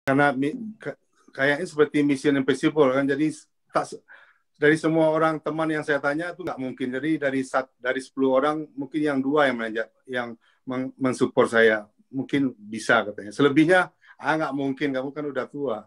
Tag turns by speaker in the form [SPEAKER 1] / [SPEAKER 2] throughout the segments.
[SPEAKER 1] karena kayaknya seperti Mission Impossible kan, jadi dari semua orang teman yang saya tanya itu nggak mungkin. Jadi dari 10 orang mungkin yang 2 yang mensupport saya, mungkin bisa katanya. Selebihnya nggak mungkin, kamu kan udah tua.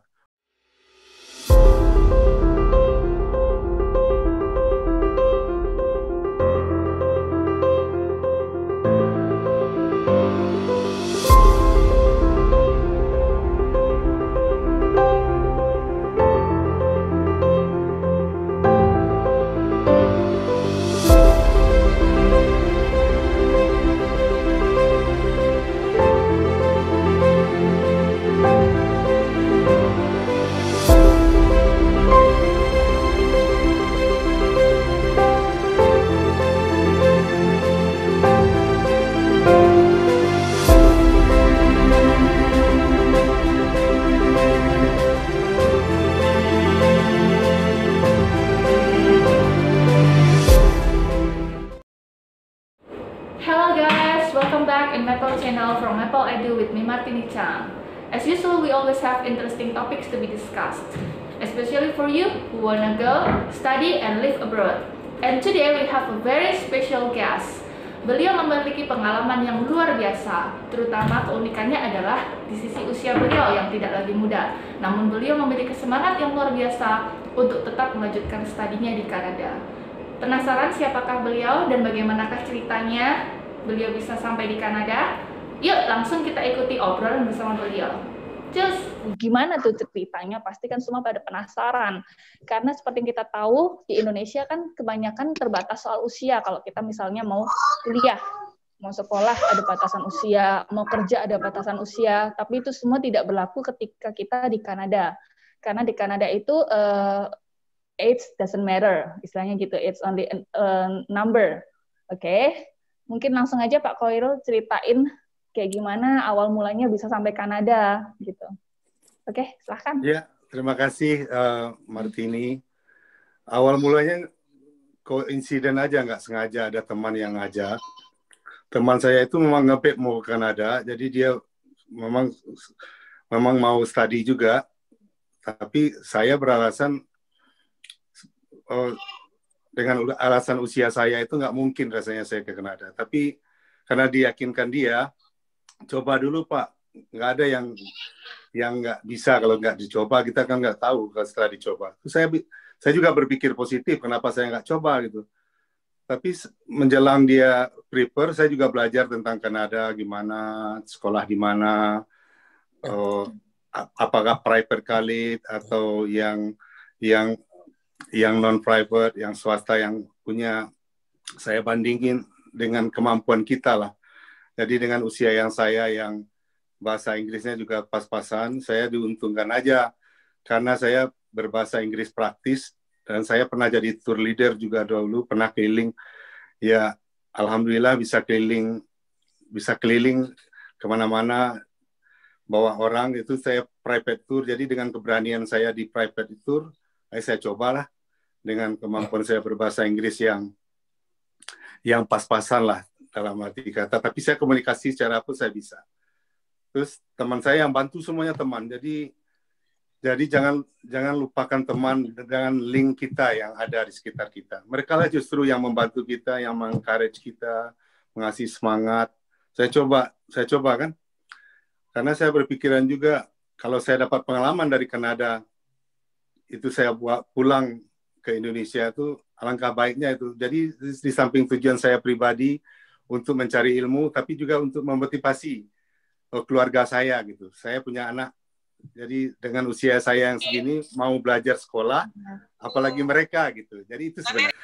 [SPEAKER 2] Hello guys, welcome back in Maple channel from Maple Edu with me Martini Chang. As usual, we always have interesting topics to be discussed, especially for you who wanna go, study and live abroad. And today we have a very special guest. Beliau memiliki pengalaman yang luar biasa, terutama keunikannya adalah di sisi usia beliau yang tidak lagi muda. Namun beliau memiliki semangat yang luar biasa untuk tetap melanjutkan studinya di Kanada. Penasaran siapakah beliau dan bagaimanakah ceritanya beliau bisa sampai di Kanada? Yuk langsung kita ikuti obrolan bersama beliau. Cus!
[SPEAKER 3] Gimana tuh ceritanya? Pasti kan semua pada penasaran. Karena seperti yang kita tahu, di Indonesia kan kebanyakan terbatas soal usia. Kalau kita misalnya mau kuliah, mau sekolah ada batasan usia, mau kerja ada batasan usia. Tapi itu semua tidak berlaku ketika kita di Kanada. Karena di Kanada itu age doesn't matter, istilahnya gitu. It's only a number. Oke. Mungkin langsung aja Pak Khoirul ceritain kayak gimana awal mulanya bisa sampai Kanada gitu. Oke, silahkan.
[SPEAKER 1] Ya, terima kasih Martini. Awal mulanya koinsiden aja, nggak sengaja ada teman yang ngajak. Teman saya itu memang ngebet mau ke Kanada, jadi dia memang mau studi juga. Tapi saya beralasan dengan alasan usia saya itu nggak mungkin rasanya saya ke Kanada. Tapi karena diyakinkan dia, coba dulu Pak, nggak ada yang nggak bisa kalau nggak dicoba. Kita kan nggak tahu kalau setelah dicoba. Terus saya juga berpikir positif, kenapa saya nggak coba gitu. Tapi menjelang dia prepare, saya juga belajar tentang Kanada, gimana sekolah di mana, apakah private college atau yang non-private, yang swasta yang punya. Saya bandingin dengan kemampuan kita lah. Jadi dengan usia yang saya yang bahasa Inggrisnya juga pas-pasan, saya diuntungkan aja. Karena saya berbahasa Inggris praktis, dan saya pernah jadi tour leader juga dulu, pernah keliling. Ya, alhamdulillah bisa keliling kemana-mana, bawa orang. Itu saya private tour, jadi dengan keberanian saya di private tour, saya cobalah dengan kemampuan saya berbahasa Inggris yang pas-pasan lah dalam arti kata. Tapi saya komunikasi secara apa saya bisa. Terus teman saya yang bantu semuanya teman. Jadi jangan lupakan teman, dengan link kita yang ada di sekitar kita. Mereka lah justru yang membantu kita, yang mengencourage kita, mengasih semangat. Saya coba kan. Karena saya berpikiran juga kalau saya dapat pengalaman dari Kanada, itu saya pulang ke Indonesia itu alangkah baiknya itu. Jadi di samping tujuan saya pribadi untuk mencari ilmu, tapi juga untuk memotivasi keluarga saya gitu. Saya punya anak, jadi dengan usia saya yang segini mau belajar sekolah, apalagi mereka gitu. Jadi itu sebenarnya.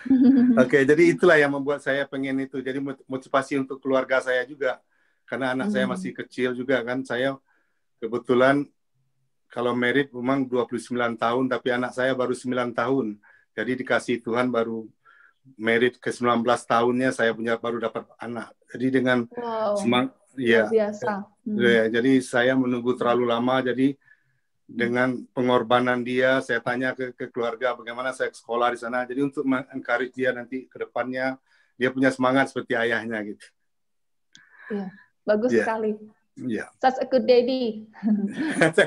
[SPEAKER 1] Oke, jadi itulah yang membuat saya pengen itu. Jadi motivasi untuk keluarga saya juga, karena anak saya masih kecil juga kan. Saya kebetulan kalau married memang 29 tahun, tapi anak saya baru 9 tahun. Jadi dikasih Tuhan baru married ke 19 tahunnya saya baru dapat anak. Jadi dengan semangat, ya.
[SPEAKER 3] Biasa.
[SPEAKER 1] Ya, jadi saya menunggu terlalu lama. Jadi dengan pengorbanan dia, saya tanya ke keluarga bagaimana saya sekolah di sana. Jadi untuk mengencourage dia nanti ke depannya dia punya semangat seperti ayahnya gitu.
[SPEAKER 3] Iya, bagus sekali.
[SPEAKER 1] Yeah.
[SPEAKER 3] Such a good daddy.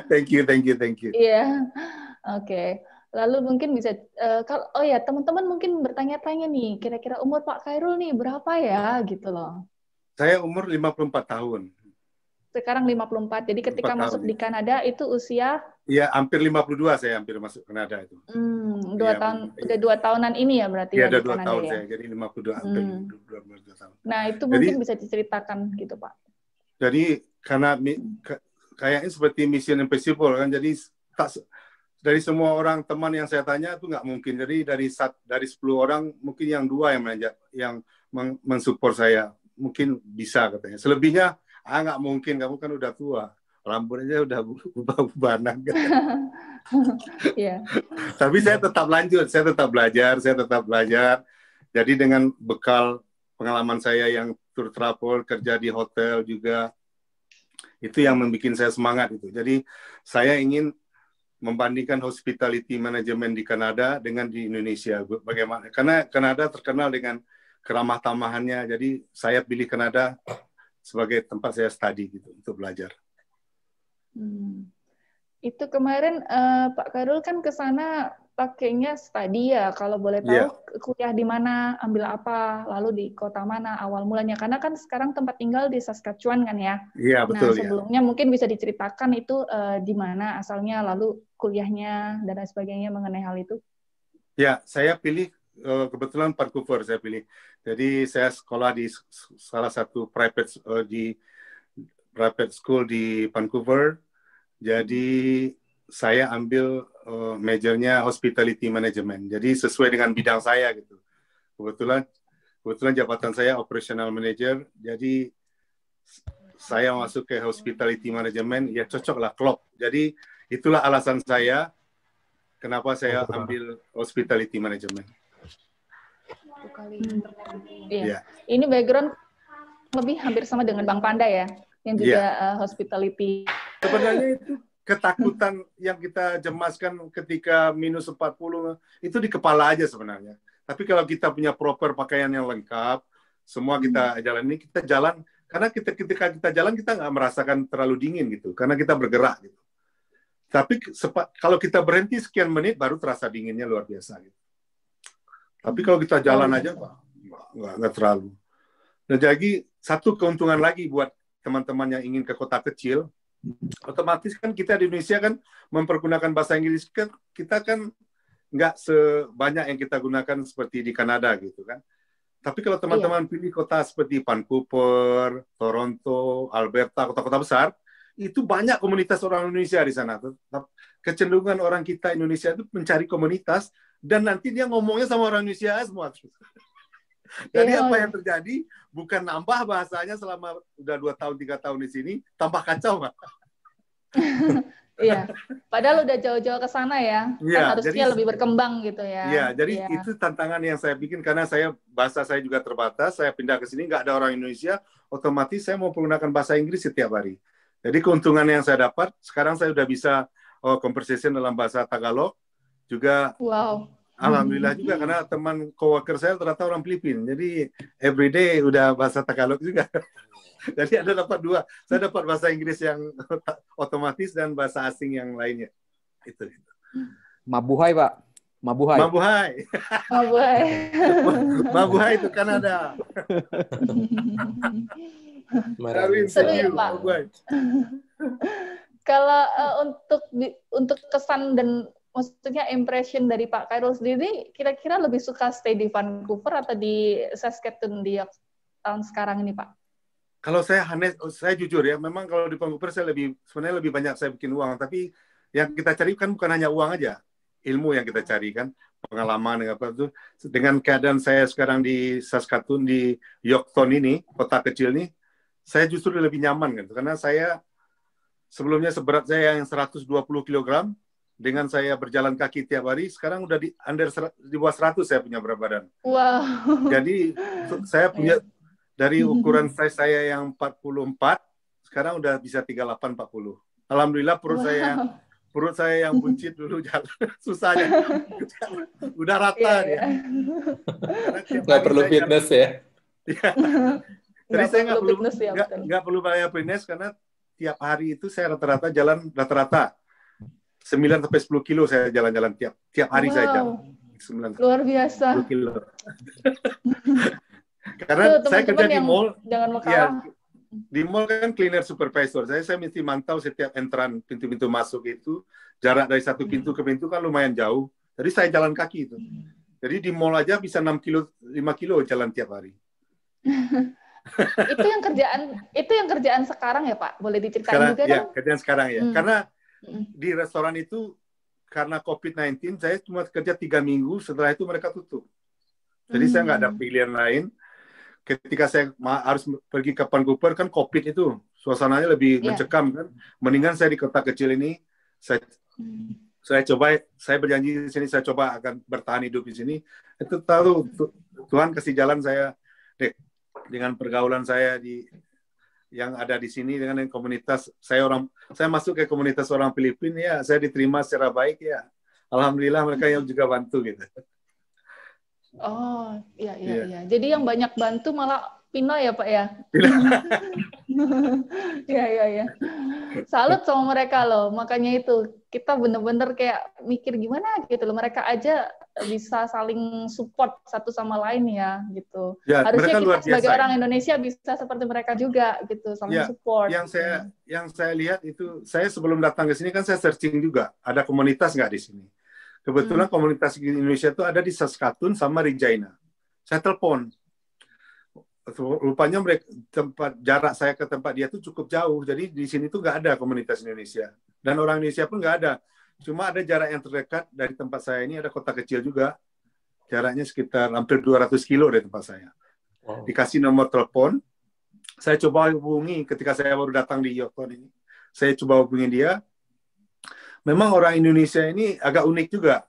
[SPEAKER 1] Thank you.
[SPEAKER 3] Iya, oke. Lalu mungkin bisa, oh ya teman-teman mungkin bertanya-tanya nih, kira-kira umur Pak Khairul nih berapa ya gitu loh.
[SPEAKER 1] Saya umur 54 tahun.
[SPEAKER 3] Sekarang 54, jadi ketika
[SPEAKER 1] 54
[SPEAKER 3] masuk
[SPEAKER 1] tahun,
[SPEAKER 3] di Kanada itu usia?
[SPEAKER 1] Iya, hampir 52 saya hampir masuk Kanada itu.
[SPEAKER 3] 2 tahun, udah 2 tahunan ini ya berarti
[SPEAKER 1] Iya,
[SPEAKER 3] ya
[SPEAKER 1] ada
[SPEAKER 3] di
[SPEAKER 1] 2
[SPEAKER 3] Kanada
[SPEAKER 1] tahun
[SPEAKER 3] ya?
[SPEAKER 1] saya, jadi 52, hampir 52 tahun.
[SPEAKER 3] Nah itu
[SPEAKER 1] Jadi,
[SPEAKER 3] mungkin bisa diceritakan gitu Pak.
[SPEAKER 1] Jadi karena kayaknya seperti Mission Impossible kan, jadi dari semua orang teman yang saya tanya itu nggak mungkin. Jadi dari 10 orang mungkin yang 2 yang mensupport saya, mungkin bisa katanya. Selebihnya nggak mungkin, kamu kan udah tua, rambutnya udah ubah-ubahan.
[SPEAKER 3] Yeah.
[SPEAKER 1] Tapi saya tetap lanjut, saya tetap belajar. Jadi dengan bekal pengalaman saya yang tour travel, kerja di hotel juga, itu yang membuat saya semangat itu. Jadi saya ingin membandingkan hospitality management di Kanada dengan di Indonesia. Bagaimana? Karena Kanada terkenal dengan keramah tamahannya. Jadi saya pilih Kanada sebagai tempat saya study gitu untuk belajar.
[SPEAKER 3] Itu kemarin Pak Khairul kan ke sana pakainya study ya. Kalau boleh tahu kuliah di mana, ambil apa, lalu di kota mana awal mulanya? Karena kan sekarang tempat tinggal di Saskatchewan kan ya.
[SPEAKER 1] Iya, betul.
[SPEAKER 3] Nah, sebelumnya mungkin bisa diceritakan itu di mana asalnya, lalu kuliahnya dan lain sebagainya mengenai hal itu. Ya,
[SPEAKER 1] saya pilih kebetulan Vancouver saya pilih. Jadi saya sekolah di salah satu private school di Vancouver. Jadi saya ambil majornya hospitality management. Jadi sesuai dengan bidang saya gitu. Kebetulan jabatan saya operational manager. Jadi saya masuk ke hospitality management, ya cocok lah, klop. Jadi itulah alasan saya kenapa saya ambil hospitality management.
[SPEAKER 3] Iya. Ini background lebih hampir sama dengan Bang Panda ya, yang juga hospitality.
[SPEAKER 1] Sebenarnya itu ketakutan yang kita cemaskan ketika minus 40 itu di kepala aja sebenarnya. Tapi kalau kita punya proper pakaian yang lengkap, semua kita jalan, karena ketika kita jalan kita nggak merasakan terlalu dingin gitu, karena kita bergerak gitu. Tapi kalau kita berhenti sekian menit baru terasa dinginnya luar biasa gitu. Tapi kalau kita jalan aja nggak terlalu. Nah, jadi satu keuntungan lagi buat teman-teman yang ingin ke kota kecil, otomatis kan kita di Indonesia kan mempergunakan bahasa Inggris, kita kan nggak sebanyak yang kita gunakan seperti di Kanada gitu kan. Tapi kalau teman-teman pilih kota seperti Vancouver, Toronto, Alberta, kota-kota besar, itu banyak komunitas orang Indonesia di sana. Kecenderungan orang kita Indonesia itu mencari komunitas, dan nanti dia ngomongnya sama orang Indonesia semua. Jadi apa yang terjadi, bukan nambah bahasanya selama udah 2 tahun, 3 tahun di sini, tambah kacau, Pak.
[SPEAKER 3] Iya, padahal udah jauh-jauh ke sana ya, kan harusnya lebih berkembang gitu ya.
[SPEAKER 1] Iya, jadi itu tantangan yang saya bikin, karena bahasa saya juga terbatas, saya pindah ke sini, nggak ada orang Indonesia, otomatis saya mau menggunakan bahasa Inggris setiap hari. Jadi keuntungan yang saya dapat, sekarang saya udah bisa conversation dalam bahasa Tagalog, juga alhamdulillah juga, karena teman coworker saya ternyata orang Filipina, jadi everyday udah bahasa Tagalog juga. Jadi ada dapat 2. Saya dapat bahasa Inggris yang otomatis dan bahasa asing yang lainnya. Itu.
[SPEAKER 4] Mabuhay, Pak. Mabuhay.
[SPEAKER 1] Mabuhay itu Kanada.
[SPEAKER 3] Seru ya, Pak. Kalau untuk kesan dan maksudnya impression dari Pak Khairul sendiri, kira-kira lebih suka stay di Vancouver atau di Saskatoon di tahun sekarang ini, Pak?
[SPEAKER 1] Kalau saya jujur ya, memang kalau di Vancouver sebenarnya lebih banyak saya bikin uang, tapi yang kita cari kan bukan hanya uang aja, ilmu yang kita cari kan, pengalaman apa itu. Dengan keadaan saya sekarang di Saskatoon, di Yorkton ini, kota kecil ini, saya justru lebih nyaman kan, karena saya sebelumnya seberat saya yang 120 kg, dengan saya berjalan kaki tiap hari, sekarang udah di bawah 100 saya punya berat badan.
[SPEAKER 3] Wow.
[SPEAKER 1] Jadi saya punya dari ukuran size saya yang 44, sekarang udah bisa 38-40. Alhamdulillah perut saya yang buncit dulu jalan susahnya. Udah rata dia.
[SPEAKER 4] Nggak perlu fitness ya.
[SPEAKER 1] Jadi saya nggak perlu bayar fitness, karena tiap hari itu saya rata-rata jalan 9 sampai 10 kilo saya jalan-jalan tiap hari saya jalan. 9
[SPEAKER 3] Luar biasa.
[SPEAKER 1] 10 kilo. Karena saya kerja di mall.
[SPEAKER 3] Jangan mau
[SPEAKER 1] Ya,
[SPEAKER 3] kalah.
[SPEAKER 1] di mall kan cleaner supervisor. Saya mesti mantau setiap entran pintu-pintu masuk itu. Jarak dari satu pintu ke pintu kan lumayan jauh. Jadi saya jalan kaki itu. Jadi di mall aja bisa 6 kilo, 5 kilo jalan tiap hari.
[SPEAKER 3] Itu yang kerjaan sekarang ya Pak? Boleh diceritain
[SPEAKER 1] Sekarang,
[SPEAKER 3] juga
[SPEAKER 1] ya,
[SPEAKER 3] dong?
[SPEAKER 1] kerjaan sekarang ya. Karena di restoran itu karena COVID-19 saya cuma kerja 3 minggu, setelah itu mereka tutup. Jadi saya nggak ada pilihan lain. Ketika saya harus pergi ke Vancouver kan COVID itu suasananya lebih mencekam kan. Mendingan saya di kota kecil ini saya coba, saya berjanji di sini saya coba akan bertahan hidup di sini. Itu tahu Tuhan kasih jalan saya dengan pergaulan saya yang ada di sini dengan komunitas saya masuk ke komunitas orang Filipina ya, saya diterima secara baik ya. Alhamdulillah mereka yang juga bantu gitu.
[SPEAKER 3] Oh, iya. Jadi yang banyak bantu malah Pinoy ya Pak ya? Iya. Salut sama mereka loh. Makanya itu kita bener-bener kayak mikir gimana gitu loh. Mereka aja bisa saling support satu sama lain ya gitu.
[SPEAKER 1] Ya,
[SPEAKER 3] harusnya kita sebagai orang
[SPEAKER 1] ya.
[SPEAKER 3] Indonesia bisa seperti mereka juga gitu, saling support.
[SPEAKER 1] Yang saya lihat itu, saya sebelum datang ke sini kan saya searching juga. Ada komunitas nggak di sini? Kebetulan komunitas di Indonesia itu ada di Saskatoon sama Regina. Saya telepon. Rupanya jarak saya ke tempat dia itu cukup jauh. Jadi di sini tuh nggak ada komunitas Indonesia. Dan orang Indonesia pun nggak ada. Cuma ada jarak yang terdekat dari tempat saya ini, ada kota kecil juga. Jaraknya sekitar hampir 200 kilo dari tempat saya. Wow. Dikasih nomor telepon. Saya coba hubungi ketika saya baru datang di Yukon ini. Saya coba hubungi dia. Memang orang Indonesia ini agak unik juga.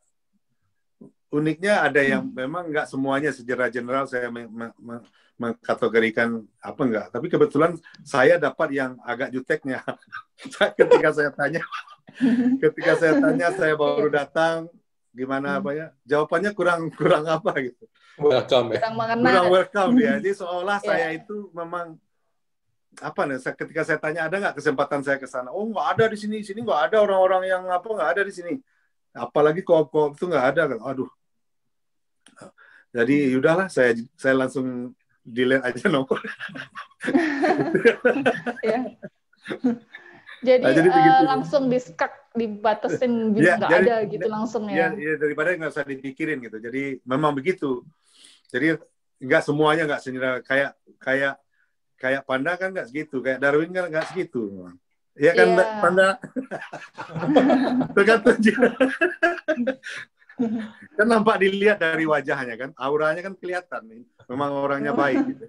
[SPEAKER 1] Uniknya ada yang memang nggak semuanya secara general saya mengkategorikan apa enggak. Tapi kebetulan saya dapat yang agak juteknya. ketika saya tanya saya baru datang, gimana apa ya? Jawabannya kurang apa gitu.
[SPEAKER 4] Welcome ya.
[SPEAKER 1] Kurang welcome ya. Jadi seolah saya itu memang apa nih? Ketika saya tanya ada nggak kesempatan saya ke sana? Oh nggak ada di sini nggak ada orang-orang yang apa nggak ada di sini. Apalagi koop itu nggak ada kan. Aduh. Jadi udahlah saya langsung delete aja nomor.
[SPEAKER 3] Ya. Jadi langsung dibatasin gitu nggak ada gitu langsung ya.
[SPEAKER 1] Iya daripada nggak usah dipikirin gitu. Jadi memang begitu. Jadi nggak semuanya nggak senjata kayak Panda kan nggak segitu, kayak Darwin kan nggak segitu. Iya kan Panda? Tergantung juga. Kan nampak dilihat dari wajahnya kan, auranya kan kelihatan nih. Memang orangnya baik gitu.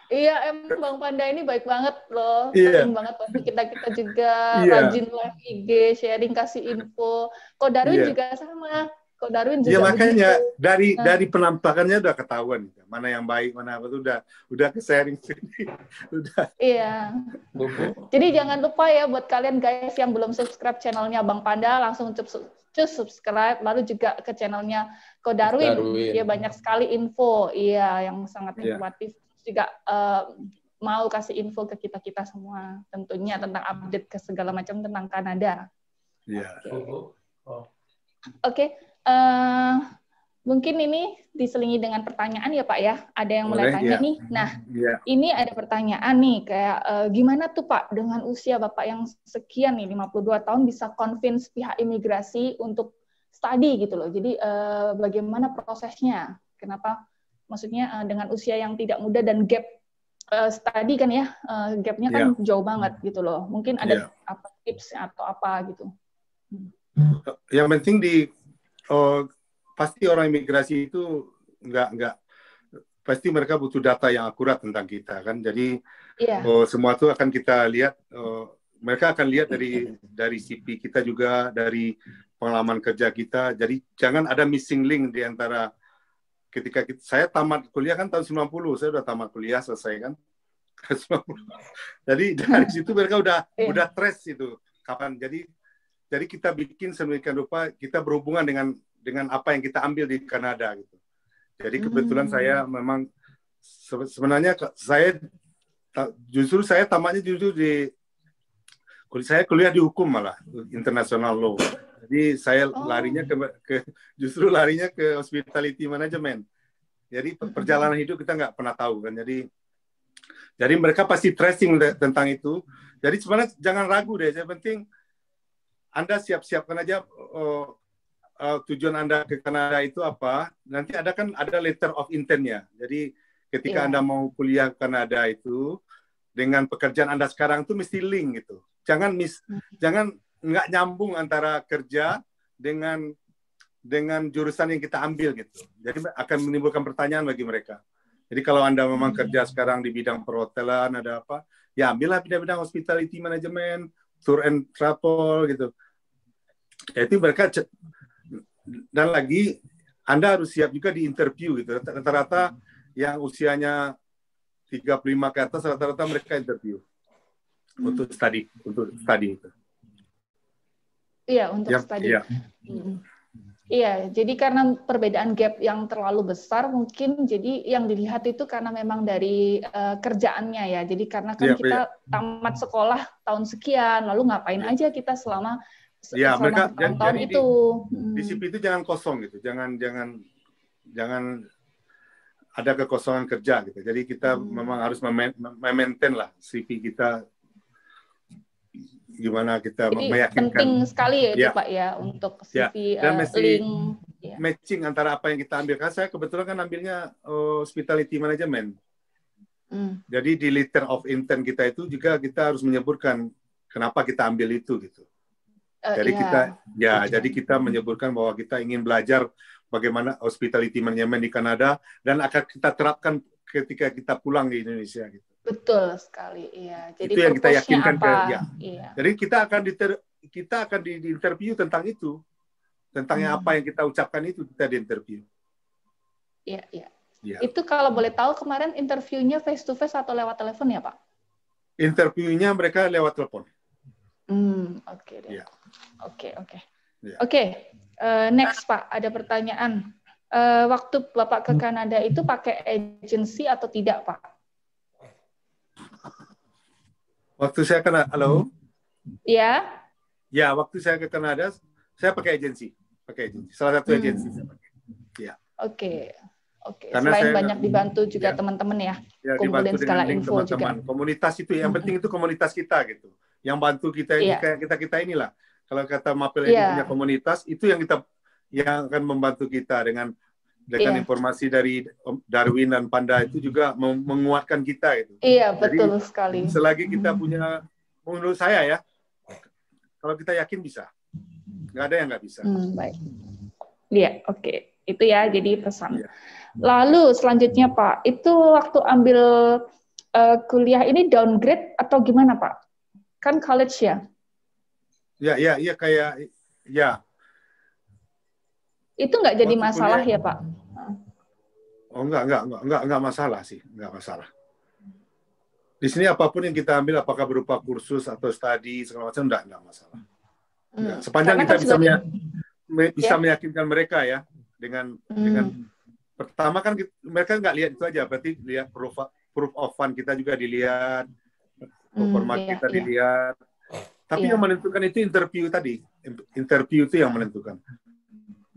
[SPEAKER 3] Iya, emang Bang Panda ini baik banget loh. Sering banget bantu kita juga, rajin live IG, sharing, kasih info. Kok Darwin juga sama. Kok Darwin juga
[SPEAKER 1] makanya begitu. Dari penampakannya udah ketahuan mana yang baik, mana apa tuh udah ke sharing sini. Udah.
[SPEAKER 3] Iya. Jadi jangan lupa ya buat kalian guys yang belum subscribe channelnya Bang Panda, langsung cus subscribe, lalu juga ke channelnya Ko Darwin. Dia banyak sekali info, yang sangat informatif. Juga mau kasih info ke kita semua, tentunya tentang update ke segala macam tentang Kanada.
[SPEAKER 1] Iya.
[SPEAKER 3] Oke. Mungkin ini diselingi dengan pertanyaan ya Pak ya. Ada yang mulai tanya nih. Nah, ini ada pertanyaan nih kayak gimana tuh Pak dengan usia Bapak yang sekian nih 52 tahun bisa convince pihak imigrasi untuk study gitu loh. Jadi bagaimana prosesnya? Kenapa maksudnya dengan usia yang tidak muda dan gap study kan ya, gapnya kan jauh banget gitu loh. Mungkin ada apa tips atau apa gitu.
[SPEAKER 1] Yang penting pasti orang imigrasi itu nggak pasti mereka butuh data yang akurat tentang kita kan. Jadi semua itu akan kita lihat, mereka akan lihat dari CV kita juga, dari pengalaman kerja kita. Jadi jangan ada missing link di antara ketika saya tamat kuliah kan tahun 90, saya udah tamat kuliah selesai kan. Jadi dari situ mereka udah trace itu kapan. Jadi kita bikin sedemikian rupa kita berhubungan dengan apa yang kita ambil di Kanada gitu. Jadi kebetulan saya memang sebenarnya saya Justru saya tamatnya justru saya kuliah di hukum malah, international law. Jadi saya larinya justru larinya ke hospitality management. Jadi perjalanan hidup kita nggak pernah tahu kan. Jadi mereka pasti tracing tentang itu. Jadi sebenarnya jangan ragu deh. Yang penting Anda siap-siapkan aja tujuan Anda ke Kanada itu apa. Nanti ada letter of intent-nya. Jadi ketika Anda mau kuliah ke Kanada itu dengan pekerjaan Anda sekarang itu mesti link gitu. Jangan nggak nyambung antara kerja dengan jurusan yang kita ambil gitu. Jadi akan menimbulkan pertanyaan bagi mereka. Jadi kalau Anda memang kerja sekarang di bidang perhotelan ada apa, ya ambillah bidang hospitality management, tour and travel gitu. Itu mereka dan lagi Anda harus siap juga di interview gitu. Rata-rata yang usianya 35 ke atas rata-rata mereka interview untuk studi itu.
[SPEAKER 3] Iya, untuk studi.
[SPEAKER 1] Iya.
[SPEAKER 3] Iya, jadi karena perbedaan gap yang terlalu besar mungkin jadi yang dilihat itu karena memang dari kerjaannya ya. Jadi karena kan kita tamat sekolah tahun sekian, lalu ngapain aja kita selama
[SPEAKER 1] mereka
[SPEAKER 3] tahun itu.
[SPEAKER 1] Di CV itu jangan kosong gitu. Jangan ada kekosongan kerja gitu. Jadi kita memang harus memaintain lah CV kita, gimana kita meyakinkan.
[SPEAKER 3] Penting sekali ya itu Pak ya untuk CV
[SPEAKER 1] dan mesti
[SPEAKER 3] link.
[SPEAKER 1] Matching antara apa yang kita ambil. Karena saya kebetulan kan ambilnya hospitality management. Jadi di letter of intent kita itu juga kita harus menyebutkan kenapa kita ambil itu gitu. Jadi jadi kita menyebutkan bahwa kita ingin belajar bagaimana hospitality management di Kanada dan akan kita terapkan ketika kita pulang di Indonesia gitu.
[SPEAKER 3] Betul sekali, iya. Jadi
[SPEAKER 1] itu yang kita yakinkan
[SPEAKER 3] Iya.
[SPEAKER 1] Jadi kita akan di interview tentang itu, tentang apa yang kita ucapkan itu kita di interview.
[SPEAKER 3] Iya. Itu kalau boleh tahu kemarin interviewnya face to face atau lewat telepon ya Pak?
[SPEAKER 1] Interviewnya mereka lewat telepon.
[SPEAKER 3] Oke deh.
[SPEAKER 1] Ya.
[SPEAKER 3] Oke. Next Pak, ada pertanyaan. Waktu Bapak ke Kanada itu pakai agency atau tidak Pak?
[SPEAKER 1] Waktu saya halo?
[SPEAKER 3] Iya.
[SPEAKER 1] Ya, waktu saya ke Kanada, saya pakai agensi. Salah satu agensi saya pakai. Ya.
[SPEAKER 3] Oke.
[SPEAKER 1] Karena
[SPEAKER 3] selain
[SPEAKER 1] saya
[SPEAKER 3] banyak dibantu juga teman-teman ya. Kumpulin segala info juga.
[SPEAKER 1] Komunitas itu yang penting itu komunitas kita gitu. Yang bantu kita ini kayak kita inilah. Kalau kata Mapel ini punya komunitas, itu yang akan membantu kita dengan informasi dari Darwin dan Panda itu juga menguatkan kita gitu.
[SPEAKER 3] Iya, betul sekali.
[SPEAKER 1] Selagi kita punya, menurut saya ya, kalau kita yakin bisa. Nggak ada yang nggak bisa.
[SPEAKER 3] Baik. Iya, oke. Itu ya, jadi pesan. Lalu selanjutnya Pak, itu waktu ambil kuliah ini downgrade atau gimana Pak? Kan college ya?
[SPEAKER 1] Iya kayak
[SPEAKER 3] Itu nggak jadi masalah ya Pak?
[SPEAKER 1] Oh enggak masalah sih, enggak masalah. Di sini apapun yang kita ambil, apakah berupa kursus atau studi segala macam, enggak masalah. Sepanjang kita bisa meyakinkan mereka ya dengan pertama kan mereka nggak lihat itu aja, berarti lihat proof of fund kita juga dilihat, format kita dilihat. Tapi yang menentukan itu interview tadi, interview itu yang menentukan.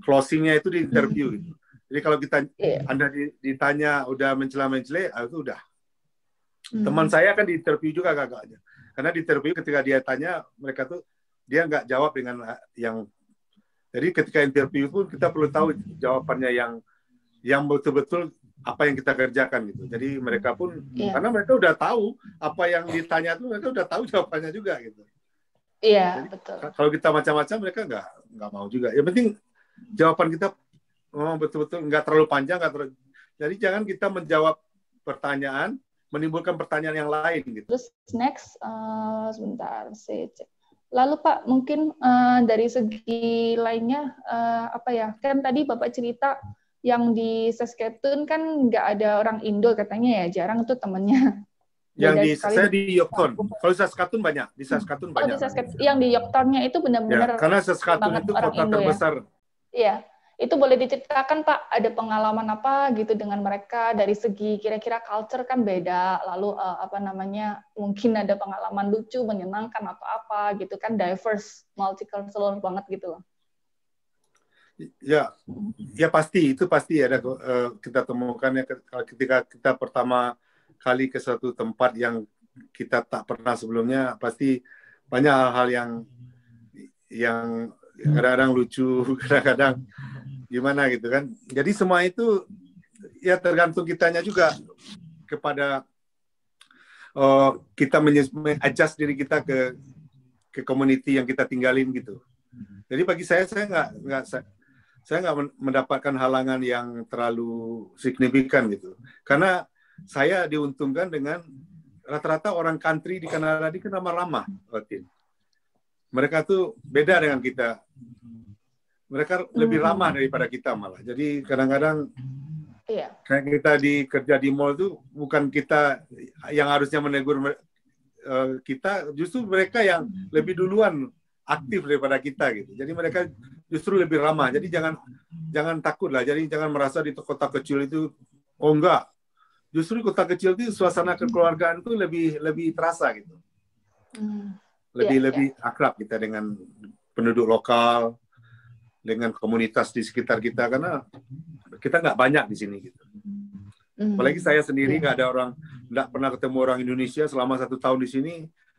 [SPEAKER 1] Closingnya itu di interview gitu. Jadi kalau Anda ditanya udah mencela-mencela, itu udah. Teman saya kan di interview juga kakaknya. Karena di interview ketika dia tanya, mereka tuh dia nggak jawab dengan yang. Jadi ketika interview pun kita perlu tahu jawabannya yang betul-betul apa yang kita kerjakan gitu. Jadi mereka pun karena mereka udah tahu apa yang ditanya tuh, mereka udah tahu jawabannya juga gitu.
[SPEAKER 3] Iya,
[SPEAKER 1] jadi,
[SPEAKER 3] betul.
[SPEAKER 1] Kalau kita macam-macam mereka nggak mau juga. Yang penting jawaban kita betul-betul nggak terlalu panjang, jadi jangan kita menjawab pertanyaan menimbulkan pertanyaan yang lain gitu.
[SPEAKER 3] Terus next, sebentar saya cek. Lalu Pak, mungkin dari segi lainnya apa ya? Kan tadi Bapak cerita yang di Saskatoon kan nggak ada orang Indo katanya ya, jarang tuh temennya.
[SPEAKER 1] Saya di Yorktown. Kalau di Saskatoon banyak, di Saskatoon banyak.
[SPEAKER 3] Di Saskatoon, yang di Yorktown-nya itu benar-benar
[SPEAKER 1] karena Saskatoon itu kota terbesar.
[SPEAKER 3] Iya. Itu boleh diceritakan Pak, ada pengalaman apa gitu dengan mereka dari segi kira-kira culture kan beda, lalu mungkin ada pengalaman lucu, menyenangkan atau apa gitu kan, diverse, multicultural banget gitu loh.
[SPEAKER 1] Ya, ya pasti itu pasti ada kita temukan ya ketika kita pertama kali ke suatu tempat yang kita tak pernah sebelumnya, pasti banyak hal-hal yang kadang-kadang lucu, kadang-kadang gimana gitu kan. Jadi semua itu ya tergantung kitanya juga kepada kita adjust diri kita ke community yang kita tinggalin gitu. Jadi bagi saya nggak mendapatkan halangan yang terlalu signifikan gitu. Karena saya diuntungkan dengan rata-rata orang country di Kanada ini kan ramah-ramah. Mereka tuh beda dengan kita. Mereka lebih ramah daripada kita malah. Jadi kadang-kadang kayak kita kerja di mall tuh bukan kita yang harusnya menegur kita, justru mereka yang lebih duluan aktif daripada kita gitu. Jadi mereka justru lebih ramah. Jadi jangan takut lah. Jadi jangan merasa di kota kecil itu enggak. Justru kota kecil itu suasana kekeluargaan itu lebih terasa gitu. Lebih akrab kita dengan penduduk lokal, dengan komunitas di sekitar kita, karena kita nggak banyak di sini gitu. Apalagi saya sendiri nggak pernah ketemu orang Indonesia selama 1 tahun di sini.